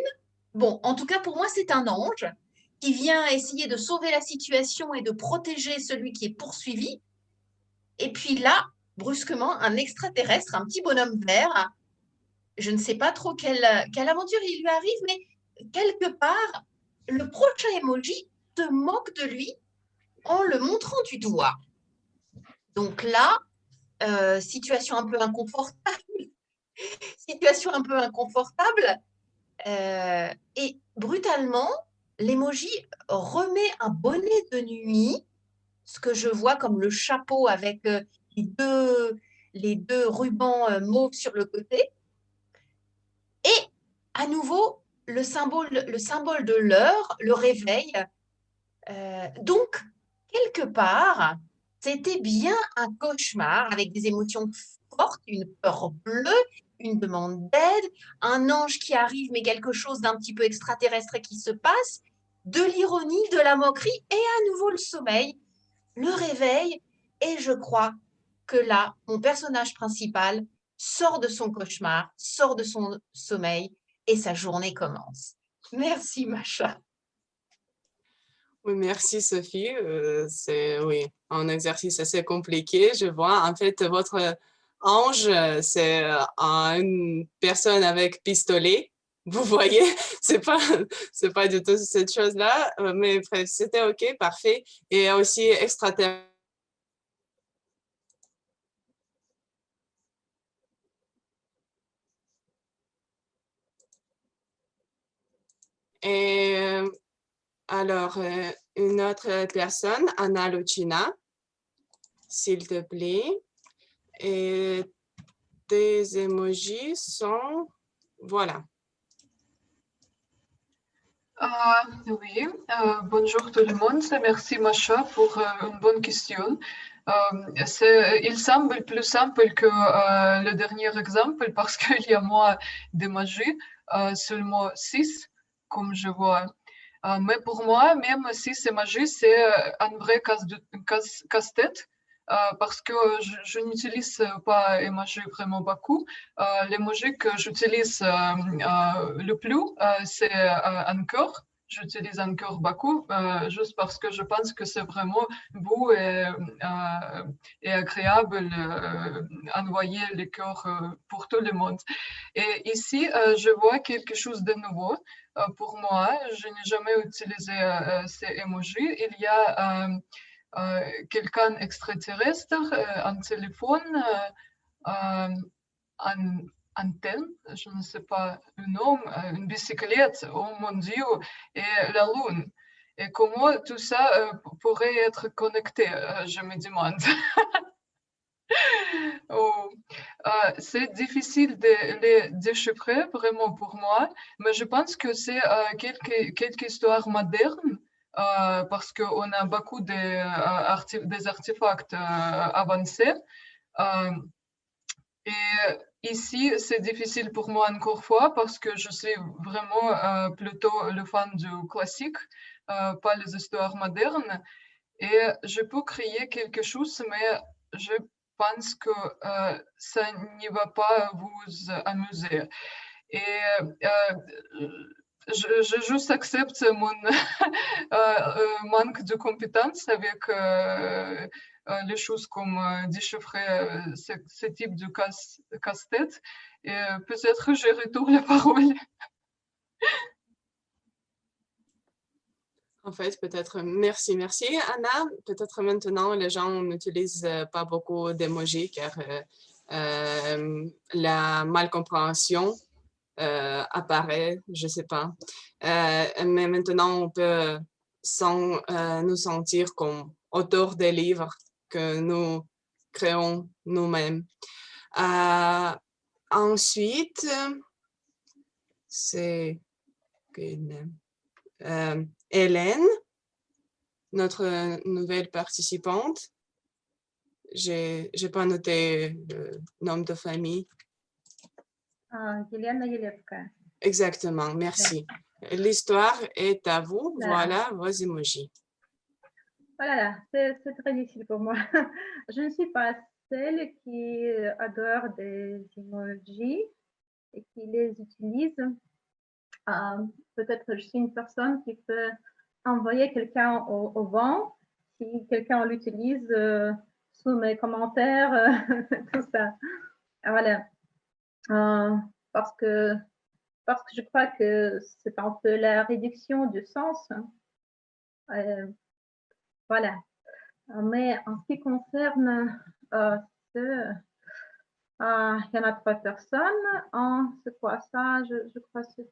Bon, en tout cas, pour moi, c'est un ange qui vient essayer de sauver la situation et de protéger celui qui est poursuivi. Et puis là, brusquement, un extraterrestre, un petit bonhomme vert, je ne sais pas trop quelle aventure il lui arrive, mais quelque part, le prochain emoji te moque de lui en le montrant du doigt. Donc là, situation un peu inconfortable, et brutalement, l'emoji remet un bonnet de nuit, ce que je vois comme le chapeau avec les deux rubans mauves sur le côté, et à nouveau le symbole de l'heure, le réveil. Donc, quelque part, c'était bien un cauchemar avec des émotions fortes, une peur bleue, une demande d'aide, un ange qui arrive, mais quelque chose d'un petit peu extraterrestre qui se passe, de l'ironie, de la moquerie, et à nouveau le sommeil, le réveil. Et je crois que là, mon personnage principal sort de son cauchemar, sort de son sommeil, et sa journée commence. Merci, Macha. Oui, merci Sophie. C'est oui, un exercice assez compliqué. Je vois, en fait, votre ange, c'est une personne avec pistolet. Vous voyez, c'est pas du tout cette chose-là, mais bref, c'était OK, parfait. Et aussi extraterrestre. Et alors, une autre personne, Anna Lucina, s'il te plaît. Et tes emojis sont, voilà. Oui, bonjour tout le monde. Merci Macha pour une bonne question. Il semble plus simple que le dernier exemple parce qu'il y a moins d'emojis, seulement 6, comme je vois. Mais pour moi, même 6 emojis, c'est un vrai casse-tête. Parce que je n'utilise pas emoji vraiment beaucoup. L'emoji que j'utilise le plus, c'est un cœur. J'utilise un cœur beaucoup, juste parce que je pense que c'est vraiment beau et agréable envoyer les cœurs pour tout le monde. Et ici, je vois quelque chose de nouveau. Pour moi, je n'ai jamais utilisé ces emojis. Il y a quelqu'un extraterrestre, un téléphone, un antenne, je ne sais pas le nom, une bicyclette, oh mon Dieu, et la lune. Et comment tout ça pourrait être connecté, je me demande. C'est difficile de les déchiffrer vraiment pour moi, mais je pense que c'est quelques histoires modernes. Parce qu'on a beaucoup des artefacts avancés. Et ici, c'est difficile pour moi encore une fois parce que je suis vraiment plutôt le fan du classique, pas les histoires modernes. Et je peux créer quelque chose, mais je pense que ça ne va pas vous amuser. Et je juste accepte mon manque de compétences avec les choses comme déchiffrer ce type de casse-tête. Et peut-être je retourne la parole. En fait, peut-être, merci Anna. Peut-être maintenant, les gens n'utilisent pas beaucoup d'emojis car la malcompréhension apparaît, je ne sais pas. Mais maintenant, on peut nous sentir comme auteurs des livres que nous créons nous-mêmes. Ensuite, c'est Hélène, notre nouvelle participante. Je n'ai pas noté le nom de famille. Елена Елевская. Exactement, merci. L'histoire est à vous. Voilà. Voilà vos emojis. Voilà, c'est très difficile pour moi. Je ne suis pas celle qui adore des emojis et qui les utilise. Peut-être que je suis une personne qui peut envoyer quelqu'un au vent si quelqu'un l'utilise sous mes commentaires, tout ça. Voilà. Parce que je crois que c'est un peu la réduction du sens. Voilà. Mais en ce qui concerne il y en a 3 personnes. C'est quoi ça? Je crois que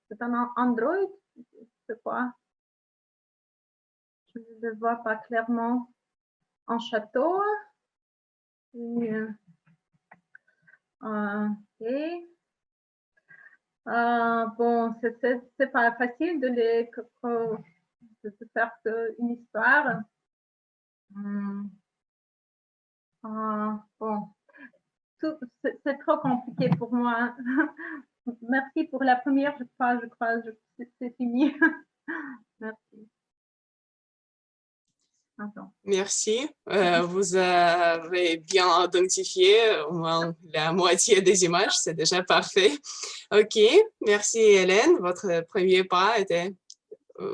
c'est un Android. C'est quoi? Je ne le vois pas clairement. Un château. Ok. Bon, c'est pas facile de faire une histoire. Bon, c'est trop compliqué pour moi. Merci pour la première, je crois, c'est fini. Merci. Attends. Merci. Vous avez bien identifié au moins la moitié des images, c'est déjà parfait. OK, merci Hélène. Votre premier pas était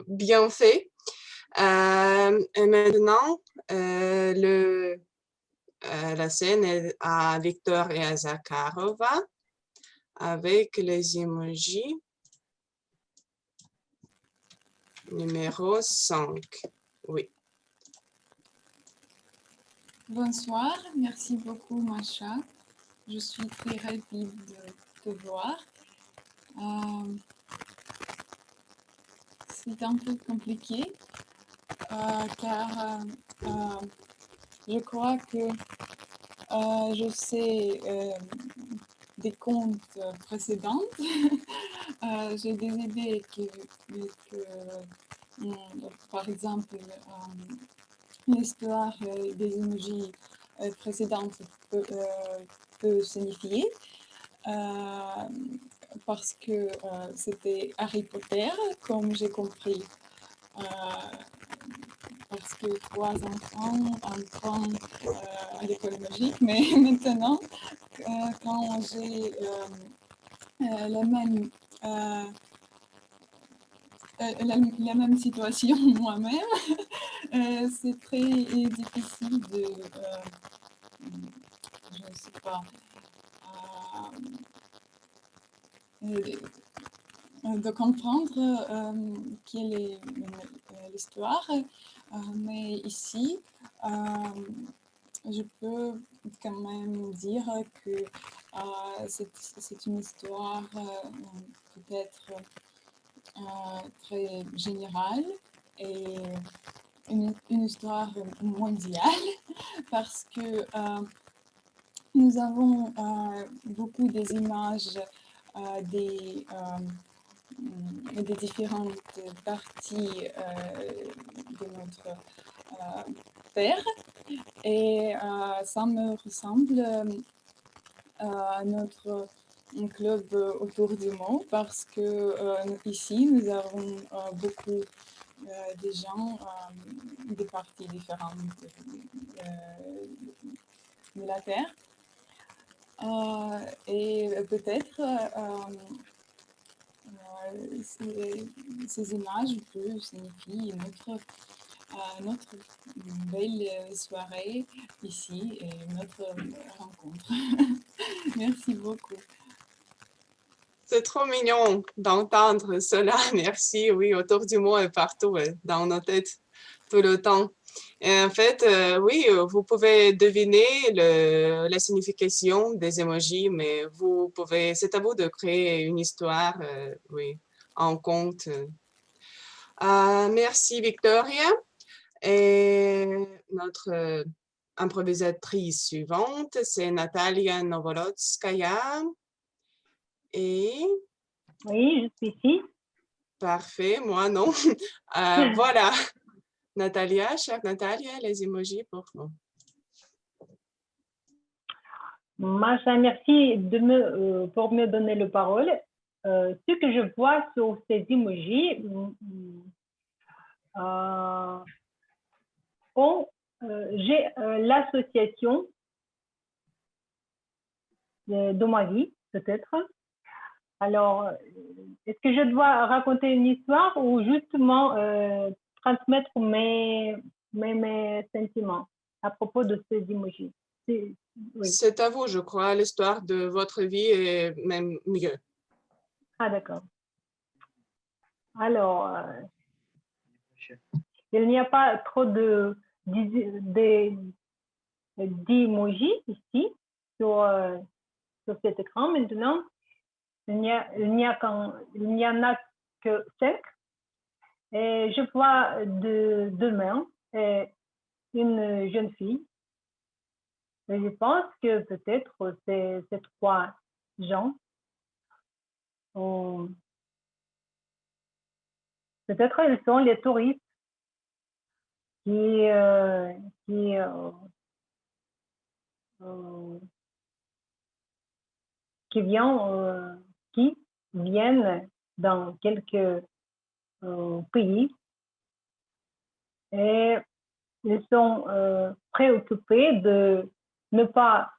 bien fait. Et maintenant, la scène est à Victor et à Zakharova avec les emojis numéro 5. Oui. Bonsoir, merci beaucoup Masha. Je suis très ravie de te voir. C'est un peu compliqué car je crois que je sais des comptes précédents. J'ai des idées que par exemple, l'histoire des emojis précédentes peut signifier parce que c'était Harry Potter, comme j'ai compris, parce que 3 enfants entrent à l'école magique, mais maintenant, quand j'ai la même situation moi-même, c'est très difficile je ne sais pas, de comprendre quelle est l'histoire, mais ici, je peux quand même dire que c'est une histoire peut-être très générale et une histoire mondiale parce que nous avons beaucoup des images des différentes parties de notre Terre et ça me ressemble à notre club autour du monde parce que ici nous avons beaucoup de gens des parties différentes de la Terre. Et peut-être ces images peuvent signifier notre belle soirée ici et notre rencontre. Merci beaucoup. C'est trop mignon d'entendre cela. Merci, oui, autour du monde et partout, dans nos têtes, tout le temps. Et en fait, oui, vous pouvez deviner la signification des emojis, mais vous pouvez, c'est à vous de créer une histoire, oui, en compte. Merci, Victoria. Et notre improvisatrice suivante, c'est Natalia Novolodskaya. Et... Oui, je suis ici. Parfait, moi non. Voilà. Natalia, chère Natalia, les emojis pour vous. Masha, merci pour me donner la parole. Ce que je vois sur ces emojis, j'ai l'association de ma vie, peut-être. Alors, est-ce que je dois raconter une histoire ou justement transmettre mes sentiments à propos de ces emojis? Oui. C'est à vous, je crois. L'histoire de votre vie est même mieux. Ah, d'accord. Alors, il n'y a pas trop d'emojis ici sur cet écran maintenant. Il n'y en a que 5. Et je vois deux mains et une jeune fille. Et je pense que peut-être ces 3 gens, peut-être ils sont les touristes qui viennent dans quelques pays et ils sont préoccupés de ne pas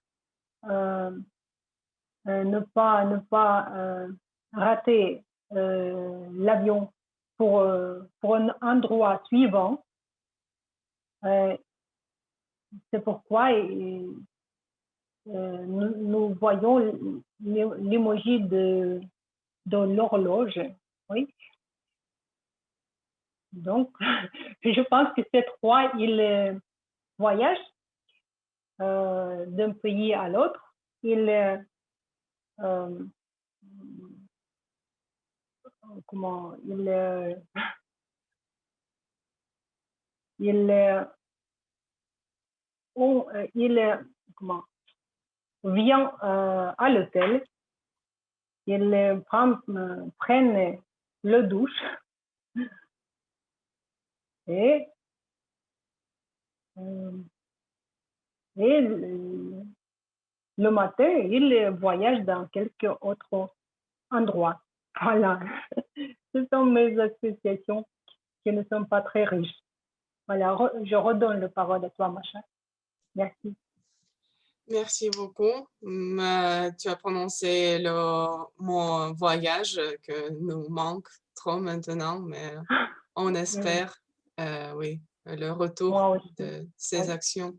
rater l'avion pour un endroit suivant. C'est pourquoi nous voyons l'emoji de l'horloge. Oui. Donc, je pense que ces 3, ils voyagent d'un pays à l'autre. Ils viennent à l'hôtel, ils prennent le douche et le matin, ils voyagent dans quelques autres endroits. Voilà. Ce sont mes associations qui ne sont pas très riches. Voilà, je redonne la parole à toi, Masha. Merci. Merci beaucoup. Tu as prononcé le mot voyage que nous manque trop maintenant, mais on espère, oui, le retour de ces actions.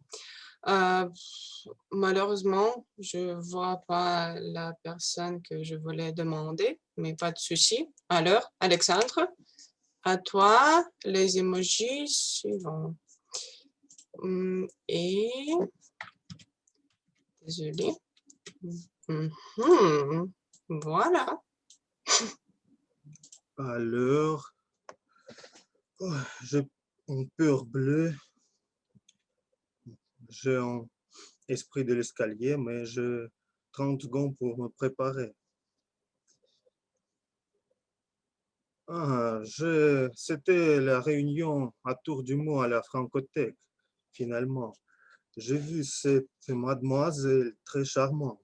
Malheureusement, je ne vois pas la personne que je voulais demander, mais pas de souci. Alors, Alexandre, à toi, les emojis suivants. Et... Désolée. Voilà. Alors, j'ai une peur bleue. J'ai un esprit de l'escalier, mais j'ai 30 secondes pour me préparer. C'était la réunion à Tour du Mont à la Francothèque, finalement. J'ai vu cette mademoiselle très charmante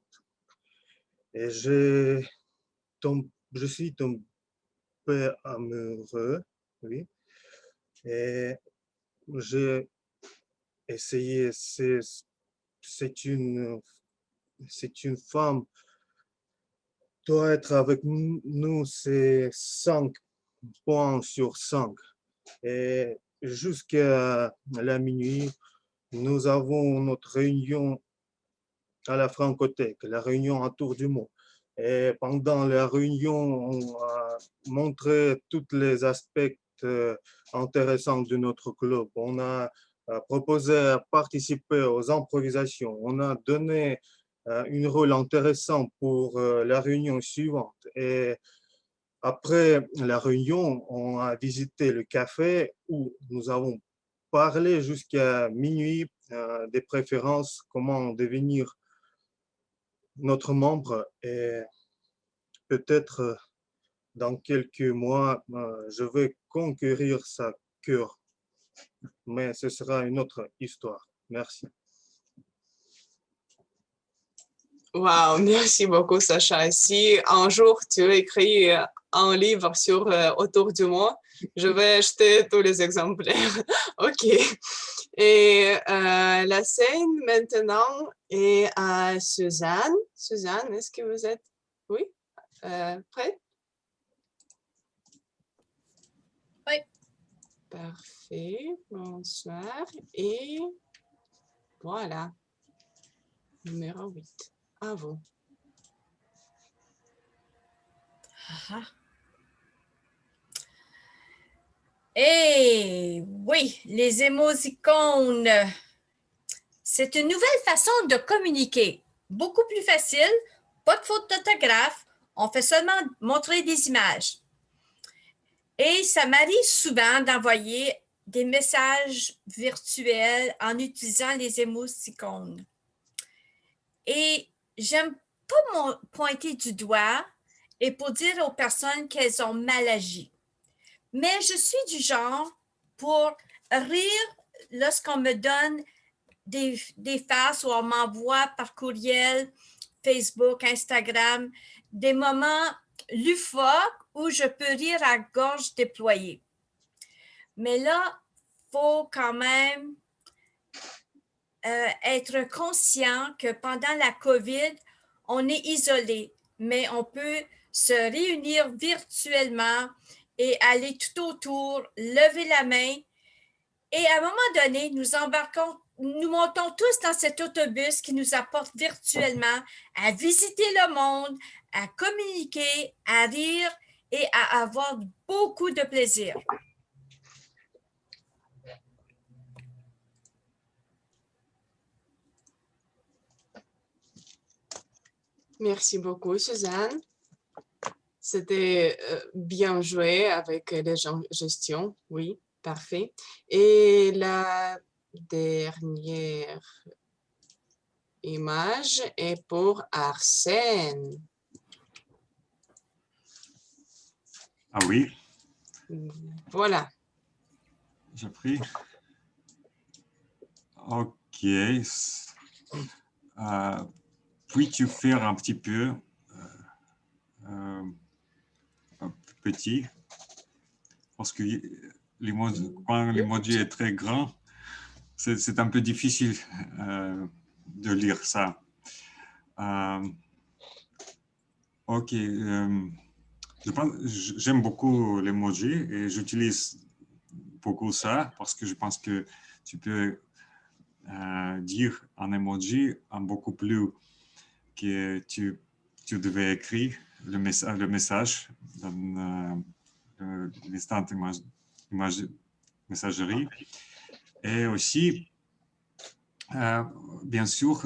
et je suis tombé amoureux, oui, et j'ai essayé, c'est une femme doit être avec nous, c'est 5 points sur 5. Et jusqu'à la minuit, nous avons notre réunion à la Francothèque, la réunion autour du mot. Et pendant la réunion, on a montré tous les aspects intéressants de notre club. On a proposé à participer aux improvisations. On a donné un rôle intéressant pour la réunion suivante. Et après la réunion, on a visité le café où nous avons parlé jusqu'à minuit des préférences, comment devenir notre membre. Et peut-être dans quelques mois, je vais conquérir sa cœur. Mais ce sera une autre histoire. Merci. Wow, merci beaucoup, Sacha. Si un jour tu écris un livre sur Autour du mois, je vais acheter tous les exemplaires. OK. Et la scène maintenant est à Suzanne. Suzanne, est-ce que vous êtes... Oui? Prête? Oui. Parfait. Bonsoir. Et voilà. Numéro 8. À vous. Et oui, les émoticônes, c'est une nouvelle façon de communiquer. Beaucoup plus facile, pas de faute d'orthographe, on fait seulement montrer des images. Et ça m'arrive souvent d'envoyer des messages virtuels en utilisant les émoticônes. Et j'aime pas pointer du doigt et pour dire aux personnes qu'elles ont mal agi. Mais je suis du genre pour rire lorsqu'on me donne des faces ou on m'envoie par courriel, Facebook, Instagram, des moments loufoques où je peux rire à gorge déployée. Mais là, il faut quand même être conscient que pendant la COVID, on est isolé, mais on peut se réunir virtuellement et aller tout autour, lever la main. Et à un moment donné, nous montons tous dans cet autobus qui nous apporte virtuellement à visiter le monde, à communiquer, à rire et à avoir beaucoup de plaisir. Merci beaucoup, Suzanne. C'était bien joué avec les gestions. Oui, parfait. Et la dernière image est pour Arsène. Ah oui. Voilà. J'ai pris. OK. Puis-tu faire un petit peu petit? Parce que quand l'emoji est très grand, c'est un peu difficile de lire ça. OK. J'aime beaucoup l'emoji et j'utilise beaucoup ça parce que je pense que tu peux dire un emoji en beaucoup plus que tu devais écrire le message dans l'instant messagerie. Et aussi, bien sûr,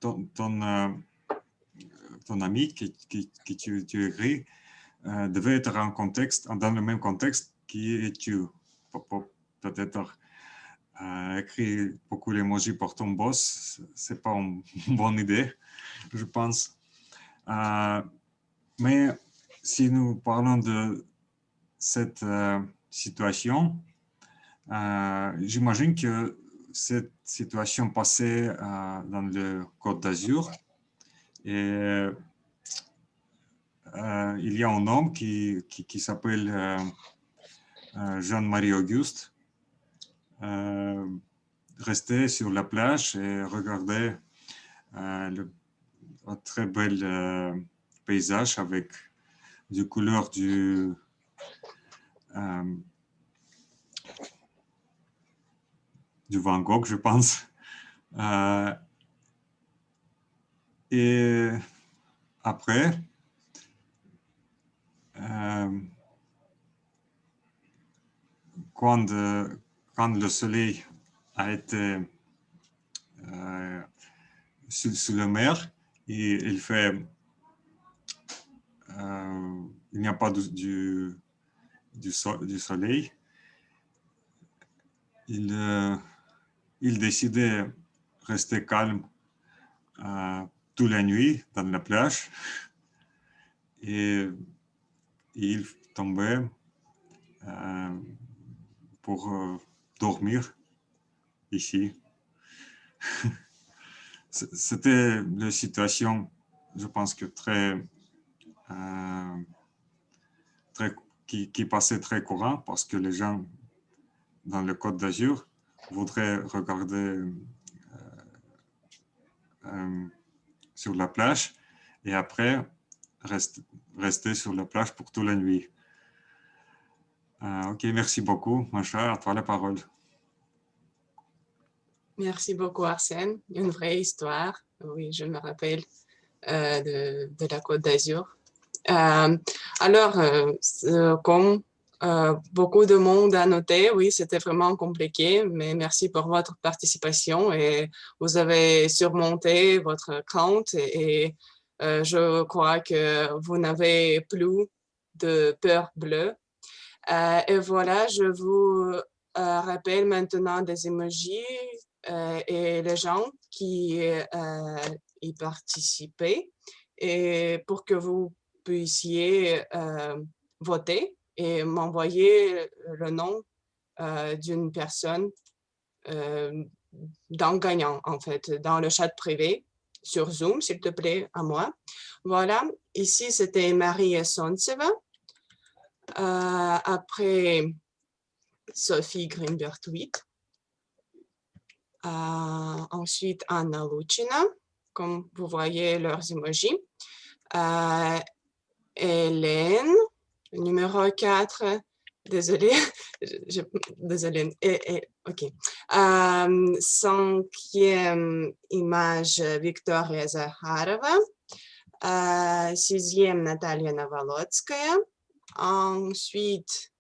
ton ami que tu écris devait être dans le même contexte que tu. Peut-être écrire beaucoup d'emojis pour ton boss, ce n'est pas une bonne idée, je pense. Mais si nous parlons de cette situation, j'imagine que cette situation passait dans le Côte d'Azur et il y a un homme qui s'appelle Jean-Marie Auguste, restait sur la plage et regardait la très belle paysage avec des couleurs du Van Gogh, je pense. Et après, quand le soleil a été sous la mer et il fait, il n'y a pas du soleil, il décidait de rester calme toute la nuit dans la plage et il tombait pour dormir ici. C'était la situation, je pense que qui passait très courant parce que les gens dans le Côte d'Azur voudraient regarder sur la plage et après rester sur la plage pour toute la nuit. Ok, merci beaucoup, Masha, à toi la parole. Merci beaucoup, Arsène. Une vraie histoire. Oui, je me rappelle de la Côte d'Azur. Alors, comme beaucoup de monde a noté, oui, c'était vraiment compliqué, mais merci pour votre participation et vous avez surmonté votre crainte et je crois que vous n'avez plus de peur bleue. Et voilà, je vous rappelle maintenant des emojis et les gens qui y participaient et pour que vous puissiez voter et m'envoyer le nom d'une personne d'un gagnant, en fait, dans le chat privé sur Zoom, s'il te plaît, à moi. Voilà, ici, c'était Marie Sontseva. Après, Sophie Grimbert-Witt. Ensuite, Anna Lucina, comme vous voyez leurs emojis. Hélène, numéro 4, désolée, désolée, ok. Cinquième image, Victoria Zaharova. Sixième, Natalia Navalotskaya. Ensuite,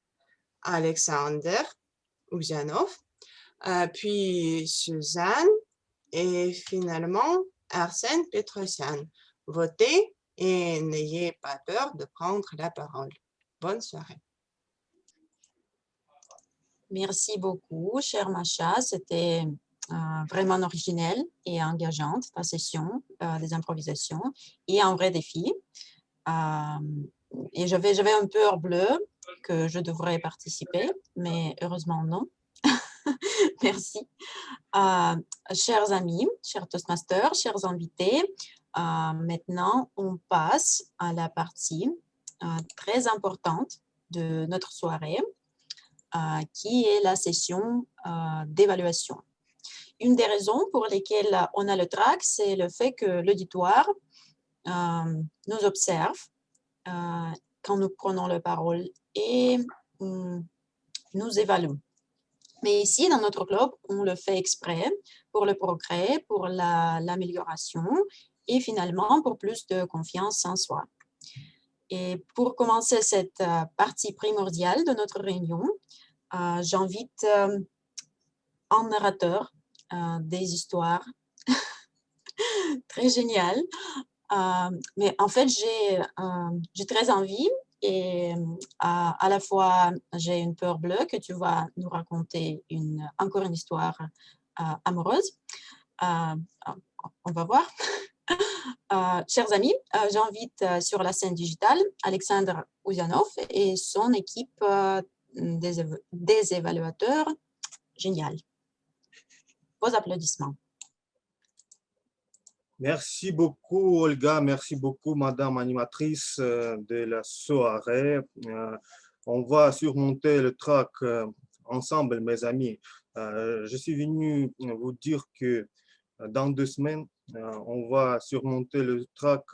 Alexander Ouzhanov. Puis Suzanne. Et finalement, Arsène Petrosian. Votez et n'ayez pas peur de prendre la parole. Bonne soirée. Merci beaucoup, chère Masha. C'était vraiment originelle et engageante, ta session des improvisations et un vrai défi. Et j'avais un peu peur bleue que je devrais participer, mais heureusement non. Merci. Chers amis, chers Toastmasters, chers invités, maintenant on passe à la partie très importante de notre soirée, qui est la session d'évaluation. Une des raisons pour lesquelles on a le track, c'est le fait que l'auditoire nous observe quand nous prenons la parole et nous évalue. Mais ici, dans notre club, on le fait exprès pour le progrès, pour l'amélioration et finalement pour plus de confiance en soi. Et pour commencer cette partie primordiale de notre réunion, j'invite un narrateur des histoires très géniales. Mais en fait, j'ai très envie et à la fois, j'ai une peur bleue que tu vas nous raconter encore une histoire amoureuse. On va voir. Chers amis, j'invite sur la scène digitale Alexandre Ouzhanov et son équipe des évaluateurs. Génial. Vos applaudissements. Merci beaucoup, Olga. Merci beaucoup, Madame animatrice de la soirée. On va surmonter le track ensemble, mes amis. Je suis venu vous dire que dans 2 semaines, on va surmonter le trac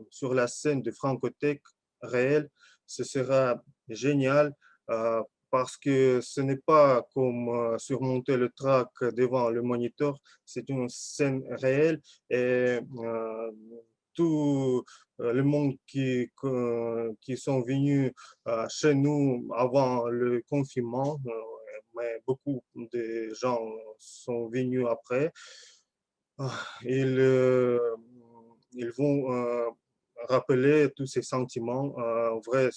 sur la scène de Francothèque réelle. Ce sera génial parce que ce n'est pas comme surmonter le trac devant le moniteur, c'est une scène réelle et tout le monde qui sont venus chez nous avant le confinement, mais beaucoup de gens sont venus après. Ils vont rappeler tous ces sentiments, vrai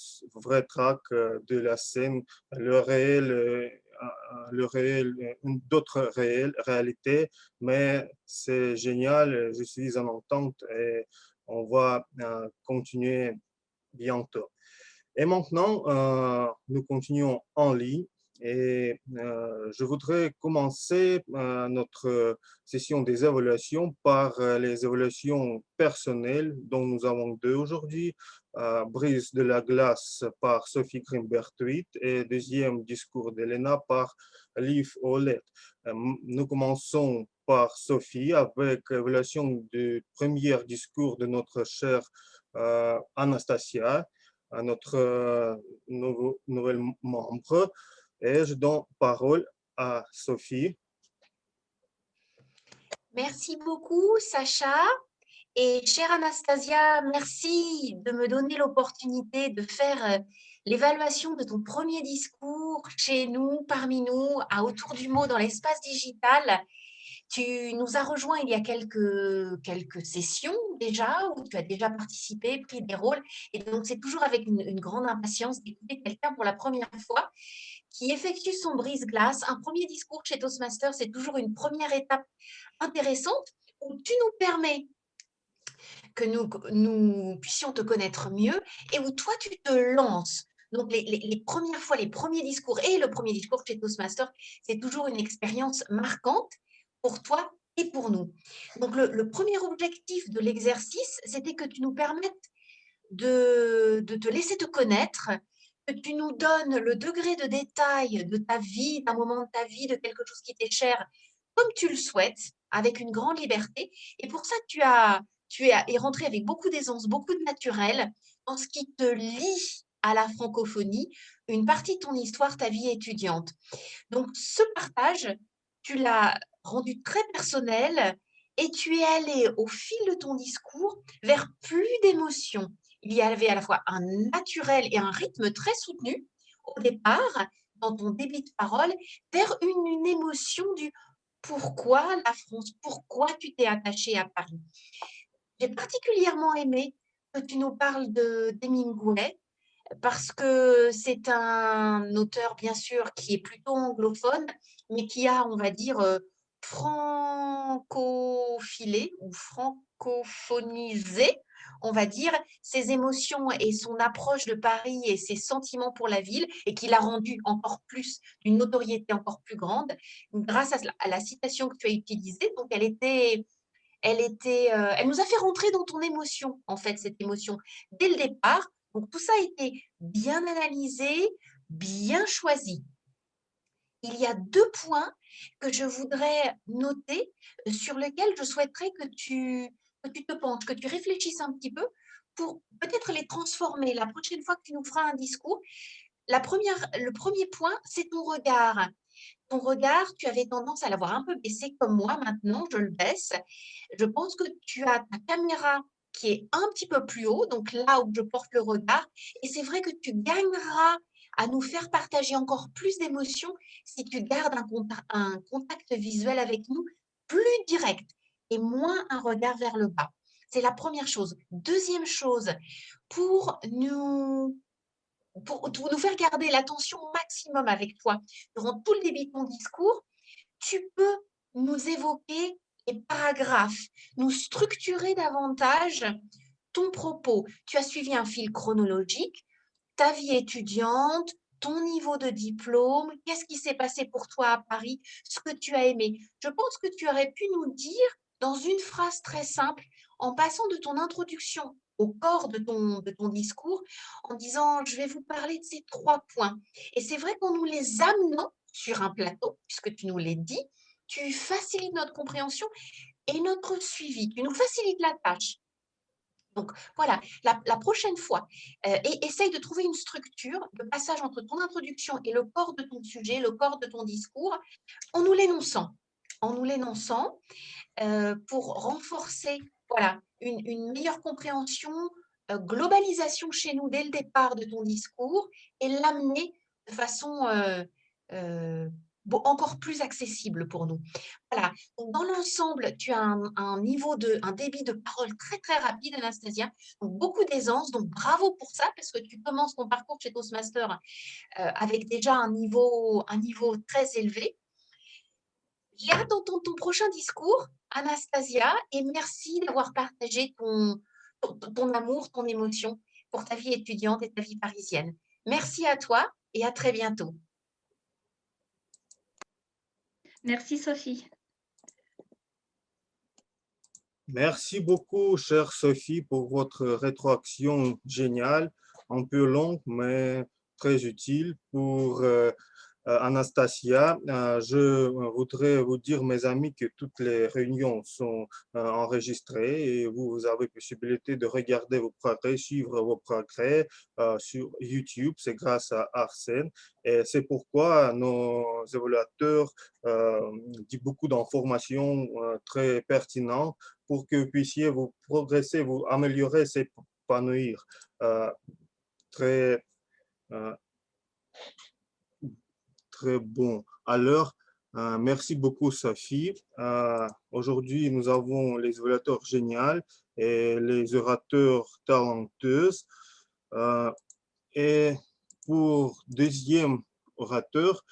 trac de la scène, le réel, d'autres réalités, mais c'est génial, je suis en entente et on va continuer bientôt. Et maintenant, nous continuons en ligne et je voudrais commencer notre session des évaluations par les évaluations personnelles dont nous avons deux aujourd'hui. Brise de la glace par Sophie Grimbert-Huit et deuxième discours d'Elena par Liv Olet. Nous commençons par Sophie avec l'évaluation du premier discours de notre chère Anastasia, à notre nouvelle membre. Et je donne parole à Sophie. Merci beaucoup, Sacha. Et chère Anastasia, merci de me donner l'opportunité de faire l'évaluation de ton premier discours chez nous, parmi nous, à Autour du mot dans l'espace digital. Tu nous as rejoints il y a quelques sessions déjà, où tu as déjà participé, pris des rôles. Et donc, c'est toujours avec une grande impatience d'écouter quelqu'un pour la première fois qui effectue son brise-glace. Un premier discours chez Toastmasters, c'est toujours une première étape intéressante où tu nous permets que nous puissions te connaître mieux et où toi, tu te lances. Donc, les premières fois, les premiers discours et le premier discours chez Toastmasters, c'est toujours une expérience marquante pour toi et pour nous. Donc, le premier objectif de l'exercice, c'était que tu nous permettes de te laisser te connaître, que tu nous donnes le degré de détail de ta vie, d'un moment de ta vie, de quelque chose qui t'est cher, comme tu le souhaites, avec une grande liberté. Et pour ça, tu es rentré avec beaucoup d'aisance, beaucoup de naturel, dans ce qui te lie à la francophonie, une partie de ton histoire, ta vie étudiante. Donc, ce partage, tu l'as rendu très personnel et tu es allé au fil de ton discours vers plus d'émotions. Il y avait à la fois un naturel et un rythme très soutenu au départ, dans ton débit de parole, vers une émotion du pourquoi la France, pourquoi tu t'es attaché à Paris. J'ai particulièrement aimé que tu nous parles d'Hemingway, parce que c'est un auteur, bien sûr, qui est plutôt anglophone, mais qui a, on va dire, francophilé ou francophonisé, on va dire, ses émotions et son approche de Paris et ses sentiments pour la ville, et qui l'a rendu encore plus, d'une notoriété encore plus grande, grâce à la citation que tu as utilisée. Donc, elle nous a fait rentrer dans ton émotion, en fait, cette émotion, dès le départ. Donc, tout ça a été bien analysé, bien choisi. Il y a 2 points que je voudrais noter, sur lesquels je souhaiterais que tu te penches, que tu réfléchisses un petit peu pour peut-être les transformer la prochaine fois que tu nous feras un discours. Le premier point, c'est ton regard. Ton regard, tu avais tendance à l'avoir un peu baissé comme moi, maintenant je le baisse. Je pense que tu as ta caméra qui est un petit peu plus haut, donc là où je porte le regard, et c'est vrai que tu gagneras à nous faire partager encore plus d'émotions si tu gardes un contact visuel avec nous plus direct et moins un regard vers le bas. C'est la première chose. Deuxième chose, pour nous faire garder l'attention maximum avec toi durant tout le début de ton discours, tu peux nous évoquer les paragraphes, nous structurer davantage ton propos. Tu as suivi un fil chronologique, ta vie étudiante, ton niveau de diplôme, qu'est-ce qui s'est passé pour toi à Paris, ce que tu as aimé. Je pense que tu aurais pu nous dire dans une phrase très simple, en passant de ton introduction au corps de ton discours, en disant « je vais vous parler de ces 3 points ». Et c'est vrai qu'en nous les amenant sur un plateau, puisque tu nous l'as dit, tu facilites notre compréhension et notre suivi. Tu nous facilites la tâche. Donc, voilà, la prochaine fois, essaye de trouver une structure de passage entre ton introduction et le corps de ton sujet, le corps de ton discours, en nous l'énonçant. Pour renforcer voilà, une meilleure compréhension, globalisation chez nous dès le départ de ton discours et l'amener de façon encore plus accessible pour nous. Voilà. Donc, dans l'ensemble, tu as un débit de parole très, très rapide, Anastasia. Donc, beaucoup d'aisance. Donc, bravo pour ça, parce que tu commences ton parcours chez Toastmaster avec déjà un niveau très élevé. J'ai hâte d'entendre ton prochain discours, Anastasia, et merci d'avoir partagé ton amour, ton émotion pour ta vie étudiante et ta vie parisienne. Merci à toi et à très bientôt. Merci Sophie. Merci beaucoup, chère Sophie, pour votre rétroaction géniale, un peu longue, mais très utile pour Anastasia. Je voudrais vous dire, mes amis, que toutes les réunions sont enregistrées et vous avez possibilité de regarder vos progrès, suivre vos progrès sur YouTube. C'est grâce à Arsène. Et c'est pourquoi nos évaluateurs disent beaucoup d'informations très pertinentes pour que vous puissiez vous progresser, vous améliorer, s'épanouir. Très bon. Alors, merci beaucoup, Sophie. Aujourd'hui, nous avons les évaluateurs géniaux et les orateurs talentueux. Et pour deuxième orateur,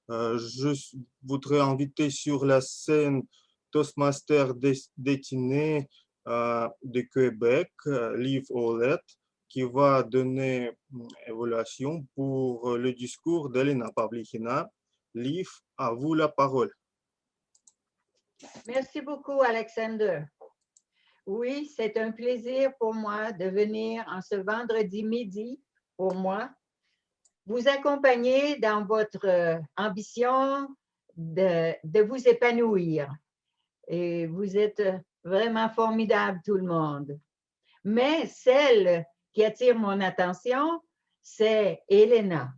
je voudrais inviter sur la scène Toastmaster détiné de Québec, Liv Ouellette, qui va donner évaluation pour le discours d'Elena Pavlichina. Liv, à vous la parole. Merci beaucoup, Alexander. Oui, c'est un plaisir pour moi de venir en ce vendredi midi, pour moi, vous accompagner dans votre ambition de vous épanouir. Et vous êtes vraiment formidables, tout le monde. Mais celle qui attire mon attention, c'est Elena.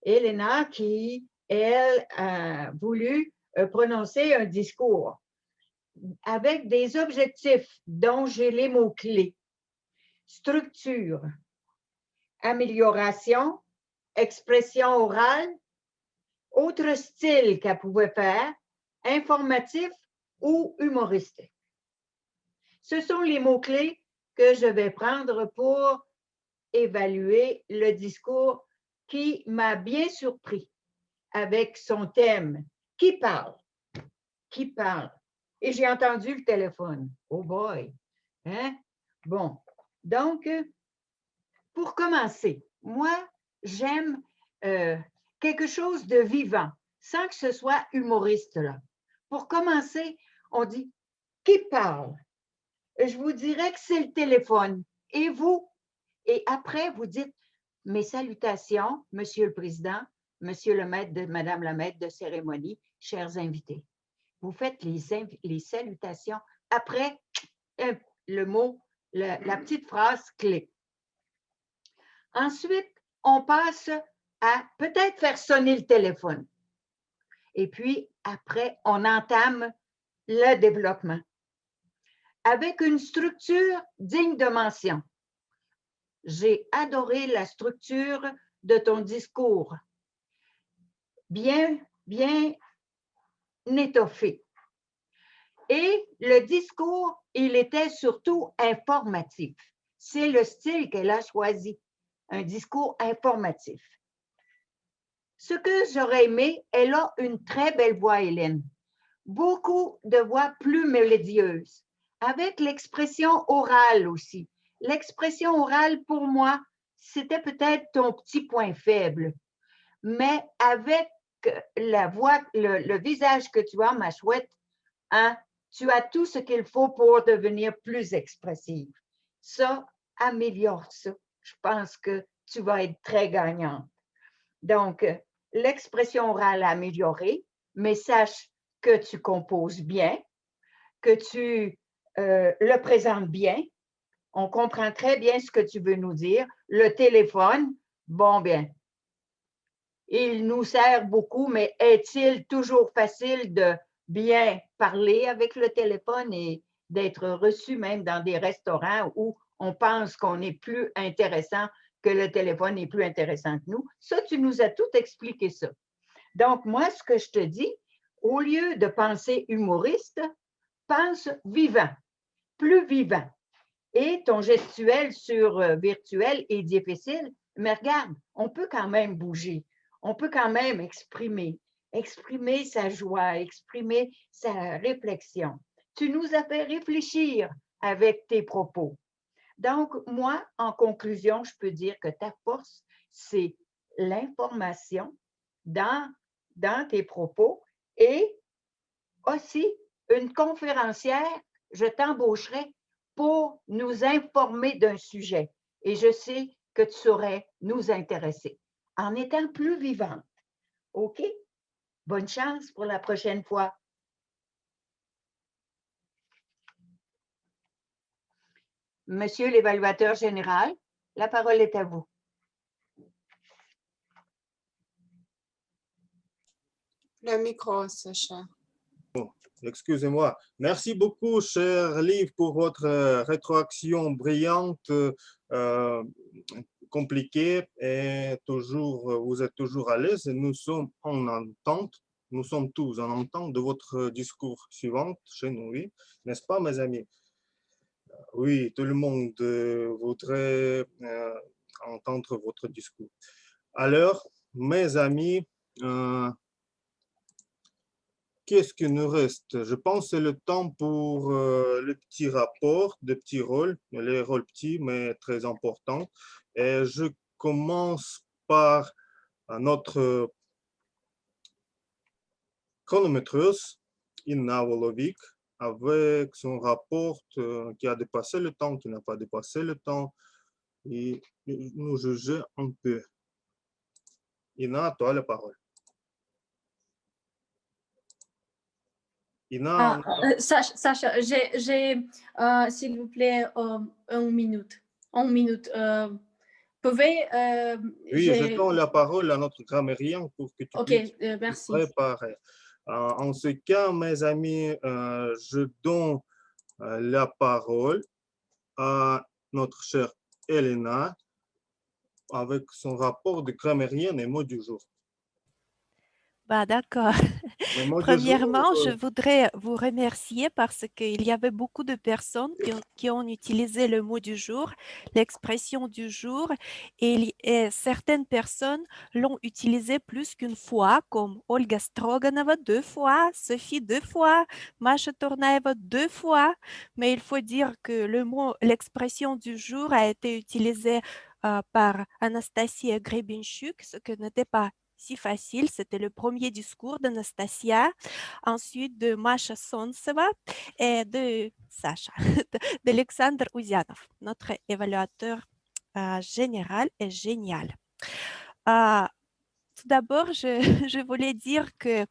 Elena qui, elle, a voulu prononcer un discours avec des objectifs dont j'ai les mots-clés. Structure, amélioration, expression orale, autre style qu'elle pouvait faire, informatif ou humoristique. Ce sont les mots-clés que je vais prendre pour évaluer le discours qui m'a bien surpris avec son thème. Qui parle? Qui parle? Et j'ai entendu le téléphone. Oh boy! Hein? Bon, donc, pour commencer, moi, j'aime quelque chose de vivant, sans que ce soit humoriste, là. Pour commencer, on dit « qui parle ?» Je vous dirais que c'est le téléphone. Et vous? Et après, vous dites « mes salutations, Monsieur le Président, Monsieur le maître, Madame la maître de cérémonie, chers invités. » Vous faites les salutations après le mot, la petite phrase clé. Ensuite, on passe à peut-être faire sonner le téléphone. Et puis, après, on entame le développement avec une structure digne de mention. J'ai adoré la structure de ton discours, bien étoffé. Et le discours, il était surtout informatif. C'est le style qu'elle a choisi, un discours informatif. Ce que j'aurais aimé, elle a une très belle voix, Hélène. Beaucoup de voix plus mélodieuses, avec l'expression orale aussi. L'expression orale, pour moi, c'était peut-être ton petit point faible. Mais avec la voix, le visage que tu as, ma chouette, hein, tu as tout ce qu'il faut pour devenir plus expressive. Ça, améliore ça. Je pense que tu vas être très gagnante. Donc, l'expression orale améliorée, mais sache que tu composes bien, que tu le présentes bien. On comprend très bien ce que tu veux nous dire. Le téléphone, bon bien, il nous sert beaucoup, mais est-il toujours facile de bien parler avec le téléphone et d'être reçu même dans des restaurants où on pense qu'on est plus intéressant, que le téléphone est plus intéressant que nous? Ça, tu nous as tout expliqué ça. Donc, moi, ce que je te dis, au lieu de penser humoriste, pense vivant, plus vivant. Et ton gestuel sur virtuel est difficile, mais regarde, on peut quand même bouger, on peut quand même exprimer sa joie, exprimer sa réflexion. Tu nous as fait réfléchir avec tes propos. Donc, moi, en conclusion, je peux dire que ta force, c'est l'information dans tes propos et aussi une conférencière, je t'embaucherai pour nous informer d'un sujet. Et je sais que tu saurais nous intéresser en étant plus vivante. OK? Bonne chance pour la prochaine fois. Monsieur l'évaluateur général, la parole est à vous. Le micro, Sacha. Excusez-moi. Merci beaucoup, cher Liv, pour votre rétroaction brillante, compliquée et vous êtes toujours à l'aise. Nous sommes en entente. Nous sommes tous en entente de votre discours suivant chez nous, oui, n'est-ce pas, mes amis? Oui, tout le monde voudrait entendre votre discours. Alors, mes amis, qu'est-ce qui nous reste? Je pense que c'est le temps pour le petit rapport, de petits rôles, les rôles petits mais très importants. Et je commence par notre chronométreuse, Inna Wolovic, avec son rapport qui a dépassé le temps, qui n'a pas dépassé le temps, et nous juger un peu. Inna, à toi la parole. Inna, Sacha, j'ai s'il vous plaît, une minute. Pouvez... oui, je donne la parole à notre grammairien pour que tu puisses merci. te préparer. En ce cas, mes amis, je donne la parole à notre chère Elena avec son rapport de grammairien et mots du jour. Bah, d'accord. Les mots du Premièrement, jour, je voudrais vous remercier parce qu'il y avait beaucoup de personnes qui ont utilisé le mot du jour, l'expression du jour, et certaines personnes l'ont utilisé plus qu'une fois, comme Olga Stroganova 2 fois, Sophie 2 fois, Masha Tornaeva 2 fois. Mais il faut dire que l'expression du jour a été utilisée par Anastasia Grebenchuk, ce que n'était pas si facile. C'était le premier discours d'Anastasia, ensuite de Masha Sontseva et de Sacha, d'Alexandre Ouzianov, notre évaluateur général et génial. Tout d'abord, je voulais dire que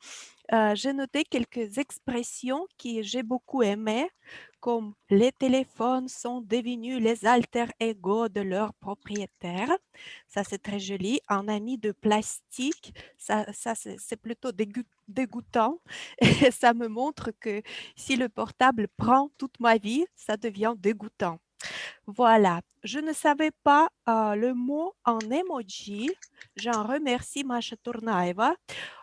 j'ai noté quelques expressions que j'ai beaucoup aimées, comme les téléphones sont devenus les alter ego de leurs propriétaires. Ça, c'est très joli. Un ami de plastique, ça c'est plutôt dégoûtant. Et ça me montre que si le portable prend toute ma vie, ça devient dégoûtant. Voilà, je ne savais pas le mot en emoji. J'en remercie Masha Tournaeva.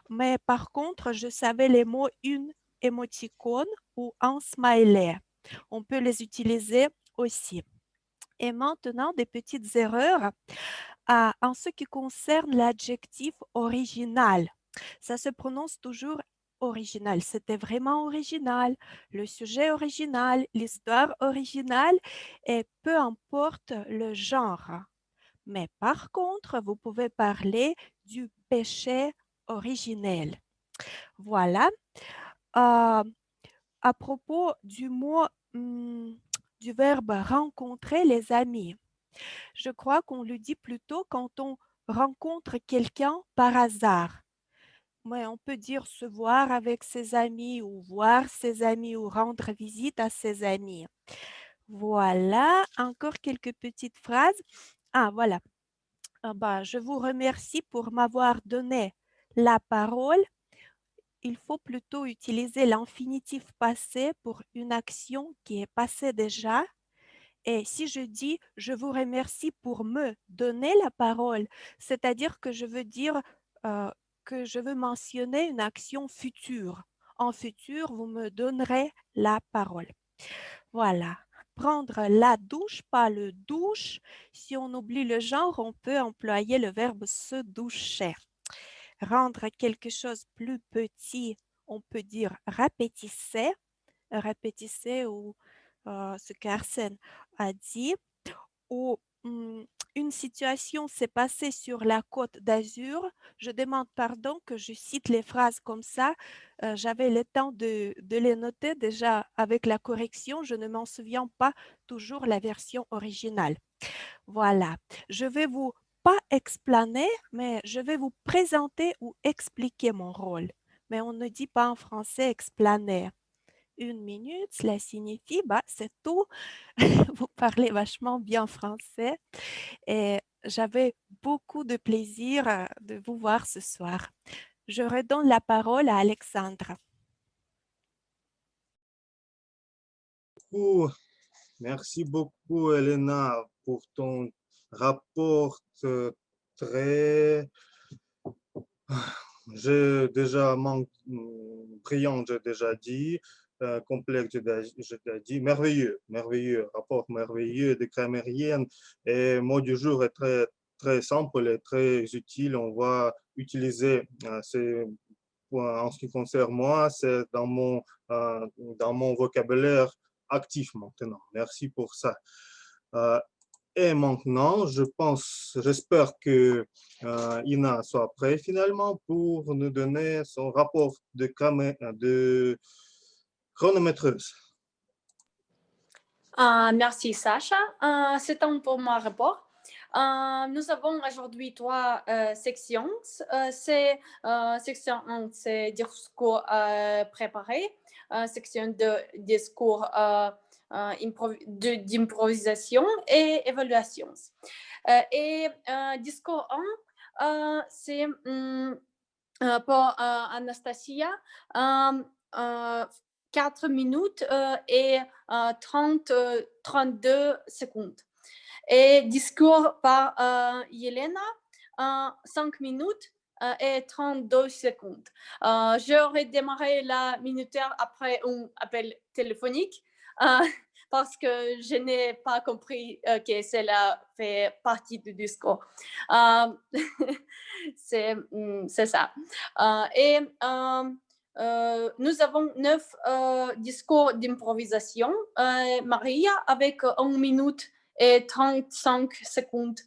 Mais par contre, je savais les mots une émoticône ou un smiley. On peut les utiliser aussi. Et maintenant, des petites erreurs en ce qui concerne l'adjectif original. Ça se prononce toujours original. C'était vraiment original, le sujet original, l'histoire originale, et peu importe le genre. Mais par contre, vous pouvez parler du péché originel. Voilà. À propos du mot, du verbe rencontrer les amis, je crois qu'on le dit plutôt quand on rencontre quelqu'un par hasard. mais on peut dire se voir avec ses amis ou voir ses amis ou rendre visite à ses amis. Voilà, encore quelques petites phrases. Ah, voilà. Ah bah, je vous remercie pour m'avoir donné la parole. Il faut plutôt utiliser l'infinitif passé pour une action qui est passée déjà. Et si je dis je vous remercie pour me donner la parole, c'est-à-dire que je veux dire euh, que je veux mentionner une action future. En futur, vous me donnerez la parole. Voilà. Prendre la douche, pas le douche. Si on oublie le genre, on peut employer le verbe se doucher. Rendre quelque chose plus petit, on peut dire répétissez, répétissez ou ce qu'Arsène a dit. Ou une situation s'est passée sur la côte d'Azur. Je demande pardon que je cite les phrases comme ça. J'avais le temps de les noter déjà avec la correction. Je ne m'en souviens pas toujours la version originale. Voilà. Je vais vous pas explaner, mais je vais vous présenter ou expliquer mon rôle. Mais on ne dit pas en français explaner. Une minute, cela signifie, bah, c'est tout. Vous parlez vachement bien français et j'avais beaucoup de plaisir de vous voir ce soir. Je redonne la parole à Alexandra. Merci beaucoup, Elena, pour ton rapport très brillant, j'ai déjà dit, complexe, j'ai déjà dit, merveilleux, merveilleux, rapport merveilleux de grammairienne. Et mot du jour est très, très simple et très utile. On va utiliser ces points en ce qui concerne moi, c'est dans mon vocabulaire actif maintenant. Merci pour ça. Et maintenant, j'espère que Ina soit prête finalement pour nous donner son rapport de chronométreuse. Merci Sacha. C'est temps pour mon rapport. Nous avons aujourd'hui trois sections. Section 1, c'est discours préparé. Section 2, discours d'improvisation et évaluation. Et discours 1, c'est pour Anastasia. 4 minutes et 32 secondes. Et discours par Yelena, 5 minutes et 32 secondes. J'aurais démarré la minutaire après un appel téléphonique parce que je n'ai pas compris que cela fait partie du discours. C'est ça. Nous avons 9 discours d'improvisation. Maria avec 1 minute et 35 secondes.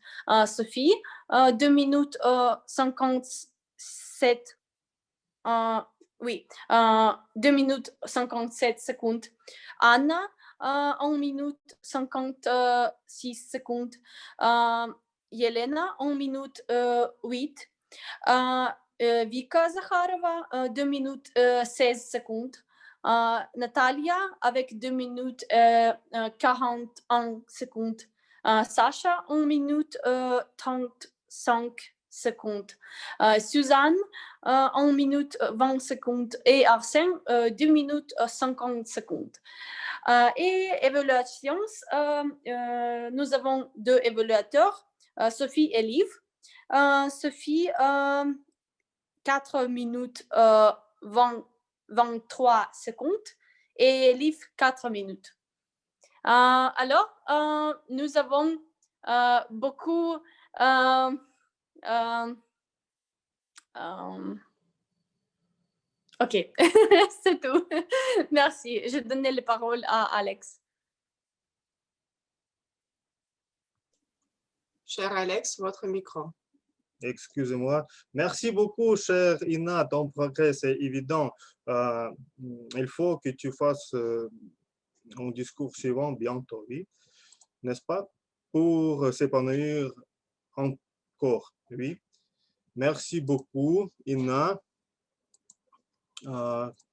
Sophie, 2 minutes 57. 2 minutes 57 secondes. Anna, 1 minute 56 secondes. Yelena, 1 minute 8. Vika Zakharova, 2 minutes 16 secondes. Natalia avec 2 minutes 41 secondes. Sacha, 1 minute 35 secondes. Suzanne, 1 minute 20 secondes. Et Arsène, 2 minutes 50 secondes. Et évaluation, nous avons 2 évaluateurs, Sophie et Liv. Sophie, 4 minutes 23 secondes et Liv 4 minutes. Alors, nous avons beaucoup ok, c'est tout. Merci. Je donne les paroles à Alex. Cher Alex, votre micro. Excusez-moi. Merci beaucoup, chère Ina. Ton progrès, c'est évident. Il faut que tu fasses un discours suivant bientôt, oui, n'est-ce pas? Pour s'épanouir encore, oui. Merci beaucoup, Ina.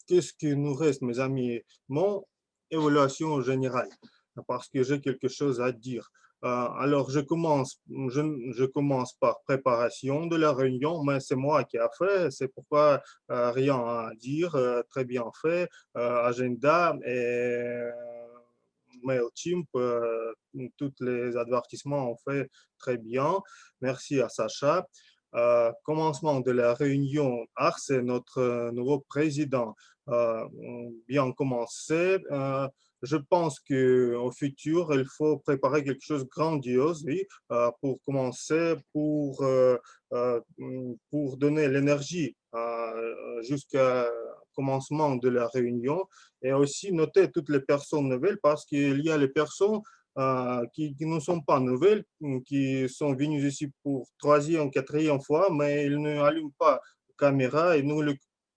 qu'est-ce qui nous reste, mes amis? Mon évaluation générale, parce que j'ai quelque chose à dire. Alors, je commence par préparation de la réunion, mais c'est moi qui ai fait, c'est pourquoi rien à dire, très bien fait, agenda et MailChimp, tous les avertissements ont fait très bien. Merci à Sacha. Commencement de la réunion, c'est notre nouveau président. Bien commencé. Je pense qu'au futur, il faut préparer quelque chose de grandiose, oui, pour commencer, pour donner l'énergie jusqu'à commencement de la réunion et aussi noter toutes les personnes nouvelles parce qu'il y a les personnes qui ne sont pas nouvelles, qui sont venues ici pour troisième, quatrième fois, mais ils ne allument pas la caméra et nous le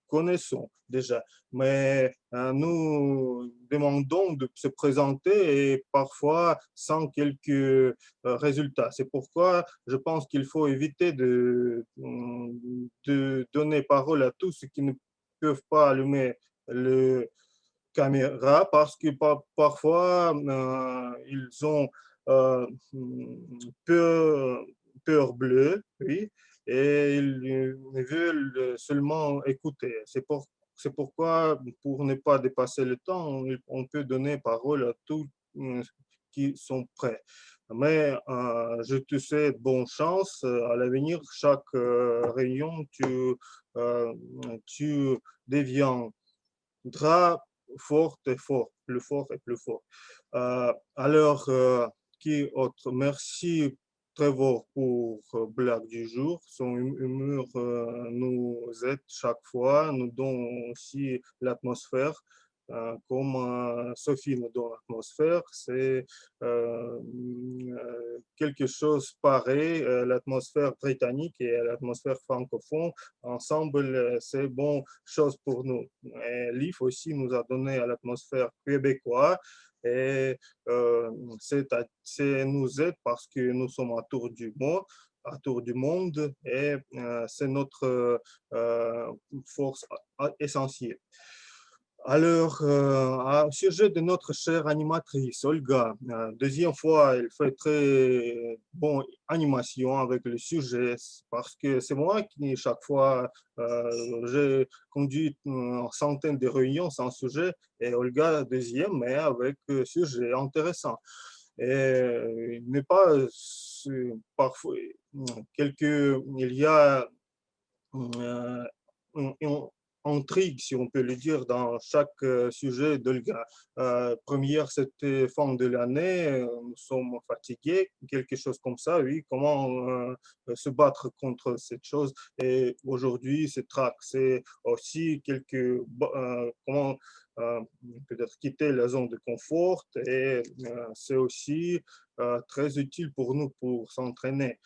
connaissons déjà. Mais nous demandons de se présenter et parfois sans quelques résultats. C'est pourquoi je pense qu'il faut éviter de donner parole à tous ceux qui ne peuvent pas allumer le caméra parce que parfois ils ont peur, peur bleue, oui, et ils veulent seulement écouter. C'est pourquoi, pour ne pas dépasser le temps, on peut donner parole à tous qui sont prêts. Mais je te souhaite bonne chance à l'avenir. Chaque réunion, tu deviendras fort et fort, plus fort et plus fort. Alors, qui autre? Merci Trevor pour blague du jour. Son humour nous aide chaque fois, nous donne aussi l'atmosphère. Comme Sophie nous donne l'atmosphère, c'est quelque chose pareil, l'atmosphère britannique et l'atmosphère francophone. Ensemble, c'est bonne chose pour nous. Et Leaf aussi nous a donné l'atmosphère québécoise et c'est nous aide parce que nous sommes à tour du monde et c'est notre force essentielle. Alors, au sujet de notre chère animatrice, Olga, deuxième fois, elle fait très bonne animation avec le sujet parce que c'est moi qui, chaque fois, j'ai conduit centaines de réunions sans sujet et Olga, deuxième, mais avec un sujet intéressant. Et il n'est pas parfois, il y a une intrigue, si on peut le dire, dans chaque sujet d'Olga. Première, c'était fin de l'année, nous sommes fatigués, quelque chose comme ça, oui, comment se battre contre cette chose. Et aujourd'hui, c'est track, c'est aussi comment peut-être quitter la zone de confort et c'est aussi très utile pour nous pour s'entraîner.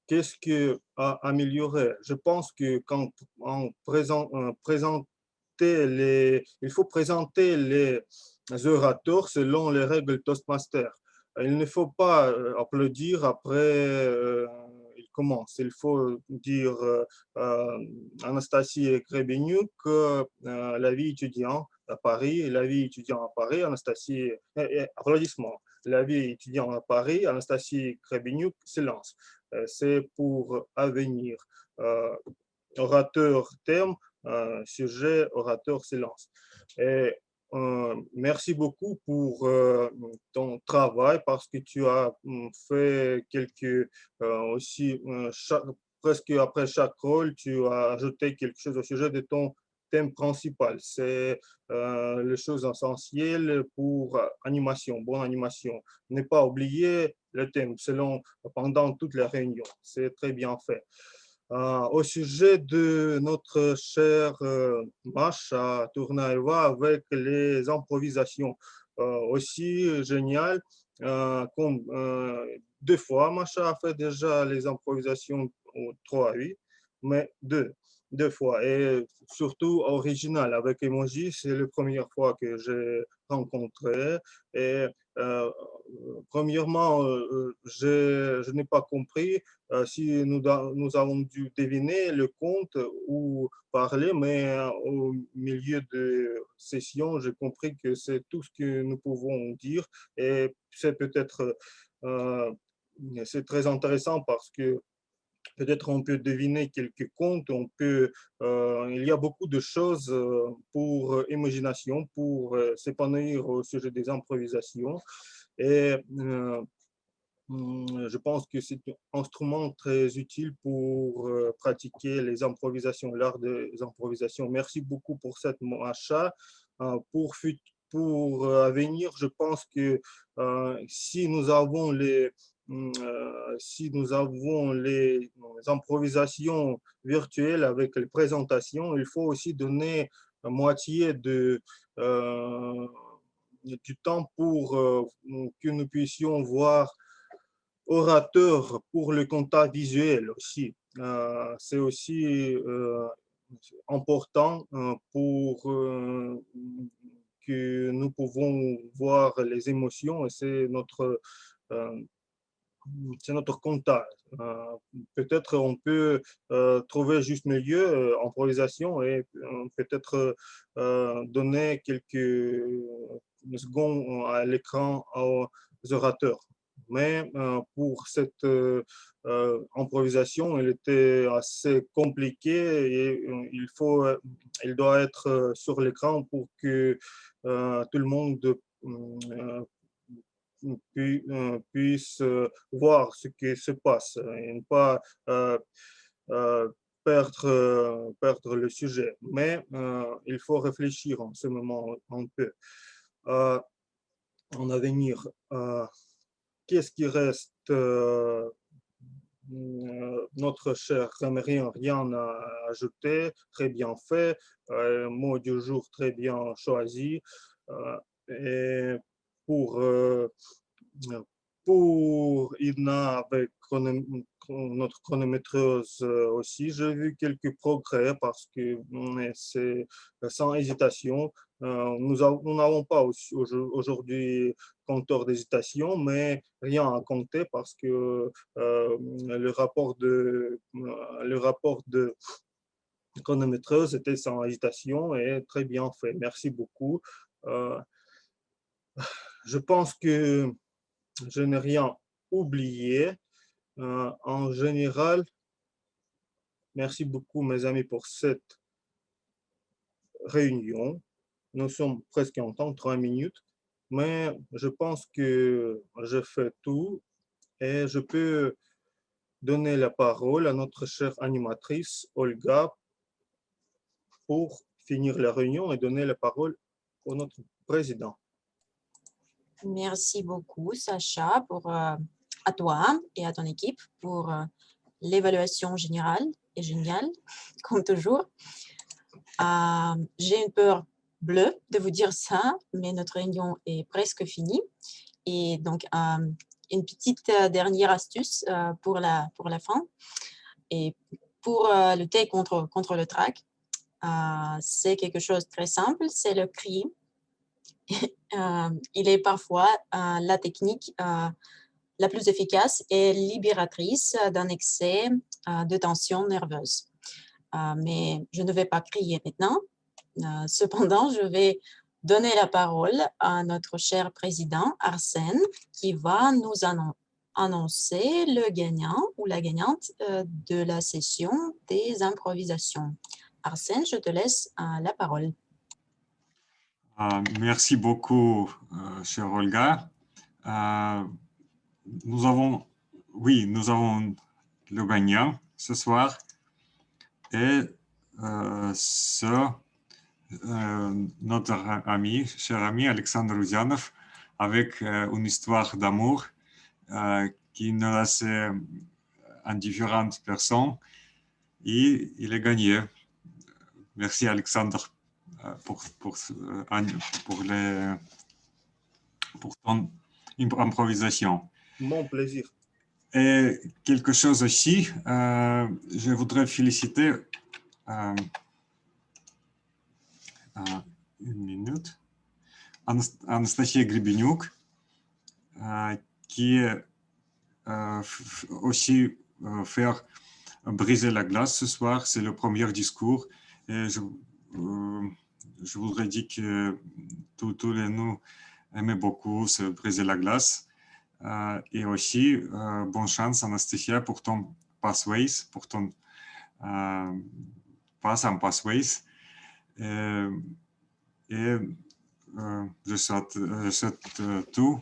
Qu'est-ce que à améliorer? Je pense que quand on il faut présenter les orateurs selon les règles Toastmaster. Il ne faut pas applaudir après il commence. Il faut dire Anastasie Grebeniuk, la vie étudiante à Paris, la vie étudiante à Paris, Anastasie, applaudissements. La vie étudiante à Paris, Anastasie Grebeniuk, silence. C'est pour avenir. Orateur terme, sujet, orateur silence. Et merci beaucoup pour ton travail parce que tu as fait aussi, presque après chaque rôle, tu as ajouté quelque chose au sujet de ton thème principal. C'est les choses essentielles pour animation, bonne animation. Ne pas oublier le thème pendant toutes les réunions. C'est très bien fait. Au sujet de notre chère Masha Tournaeva avec les improvisations, aussi génial. Comme 2 fois, Masha a fait déjà les improvisations 3 à 8, mais 2 fois. Et surtout original avec emoji, c'est la première fois que j'ai rencontré. Et Premièrement, je n'ai pas compris si nous avons dû deviner le conte ou parler, mais au milieu de session, j'ai compris que c'est tout ce que nous pouvons dire et c'est peut-être c'est très intéressant parce que peut-être on peut deviner quelques contes, il y a beaucoup de choses pour imagination, pour s'épanouir au sujet des improvisations. Et je pense que c'est un instrument très utile pour pratiquer les improvisations, l'art des improvisations. Merci beaucoup pour cette achat. Pour à venir, je pense que si nous avons les improvisations virtuelles avec les présentations, il faut aussi donner la moitié du temps pour que nous puissions voir orateur pour le contact visuel aussi. C'est aussi important pour que nous pouvons voir les émotions et c'est notre contact. Peut-être on peut trouver juste milieu, improvisation et peut-être donner quelques secondes à l'écran aux orateurs. Mais pour cette improvisation, elle était assez compliquée et il doit être sur l'écran pour que tout le monde puisse voir ce qui se passe et ne pas perdre le sujet. Mais il faut réfléchir en ce moment un peu. En avenir, qu'est-ce qui reste? Notre cher Rémérien, rien à ajouter, très bien fait, mot du jour très bien choisi. Et pour Ina avec notre chronométreuse aussi, j'ai vu quelques progrès parce que c'est sans hésitation. Nous n'avons pas aujourd'hui compteur d'hésitation, mais rien à compter parce que le rapport de chronométreuse était sans hésitation et très bien fait. Merci beaucoup. Je pense que je n'ai rien oublié. En général, merci beaucoup mes amis pour cette réunion. Nous sommes presque en temps, 3 minutes, mais je pense que je fais tout et je peux donner la parole à notre chère animatrice Olga pour finir la réunion et donner la parole à notre président. Merci beaucoup, Sacha, à toi et à ton équipe pour l'évaluation générale et géniale, comme toujours. J'ai une peur bleue de vous dire ça, mais notre réunion est presque finie. Et donc, une petite dernière astuce pour la fin. Et pour lutter contre le trac, c'est quelque chose de très simple, c'est le cri. Il est parfois la technique la plus efficace et libératrice d'un excès de tension nerveuse. Mais je ne vais pas crier maintenant. Cependant, je vais donner la parole à notre cher président Arsène qui va nous annoncer le gagnant ou la gagnante de la session des improvisations. Arsène, je te laisse la parole. Merci beaucoup, chère Olga. Nous avons le gagnant ce soir et notre ami, cher ami Alexandre Rouzianov, avec une histoire d'amour qui ne laissait indifférentes personnes et il est gagné. Merci Alexandre pour ton improvisation. Mon plaisir. Et quelque chose aussi, je voudrais féliciter une minute, Anastasia Gribeniuk qui est aussi faire briser la glace ce soir. C'est le premier discours. Et je voudrais dire que tous les nous aimaient beaucoup se briser la glace. Et aussi, bonne chance, Anastasia, pour ton Pathways, pour ton pass en Pathways. Et je souhaite tout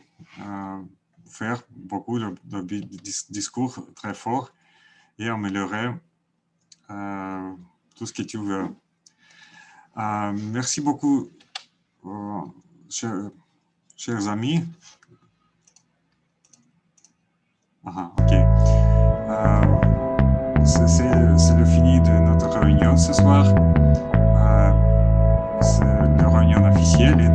faire beaucoup de discours très forts et améliorer tout ce que tu veux. Merci beaucoup, chers amis. Ok. C'est le fini de notre réunion ce soir. C'est la réunion officielle.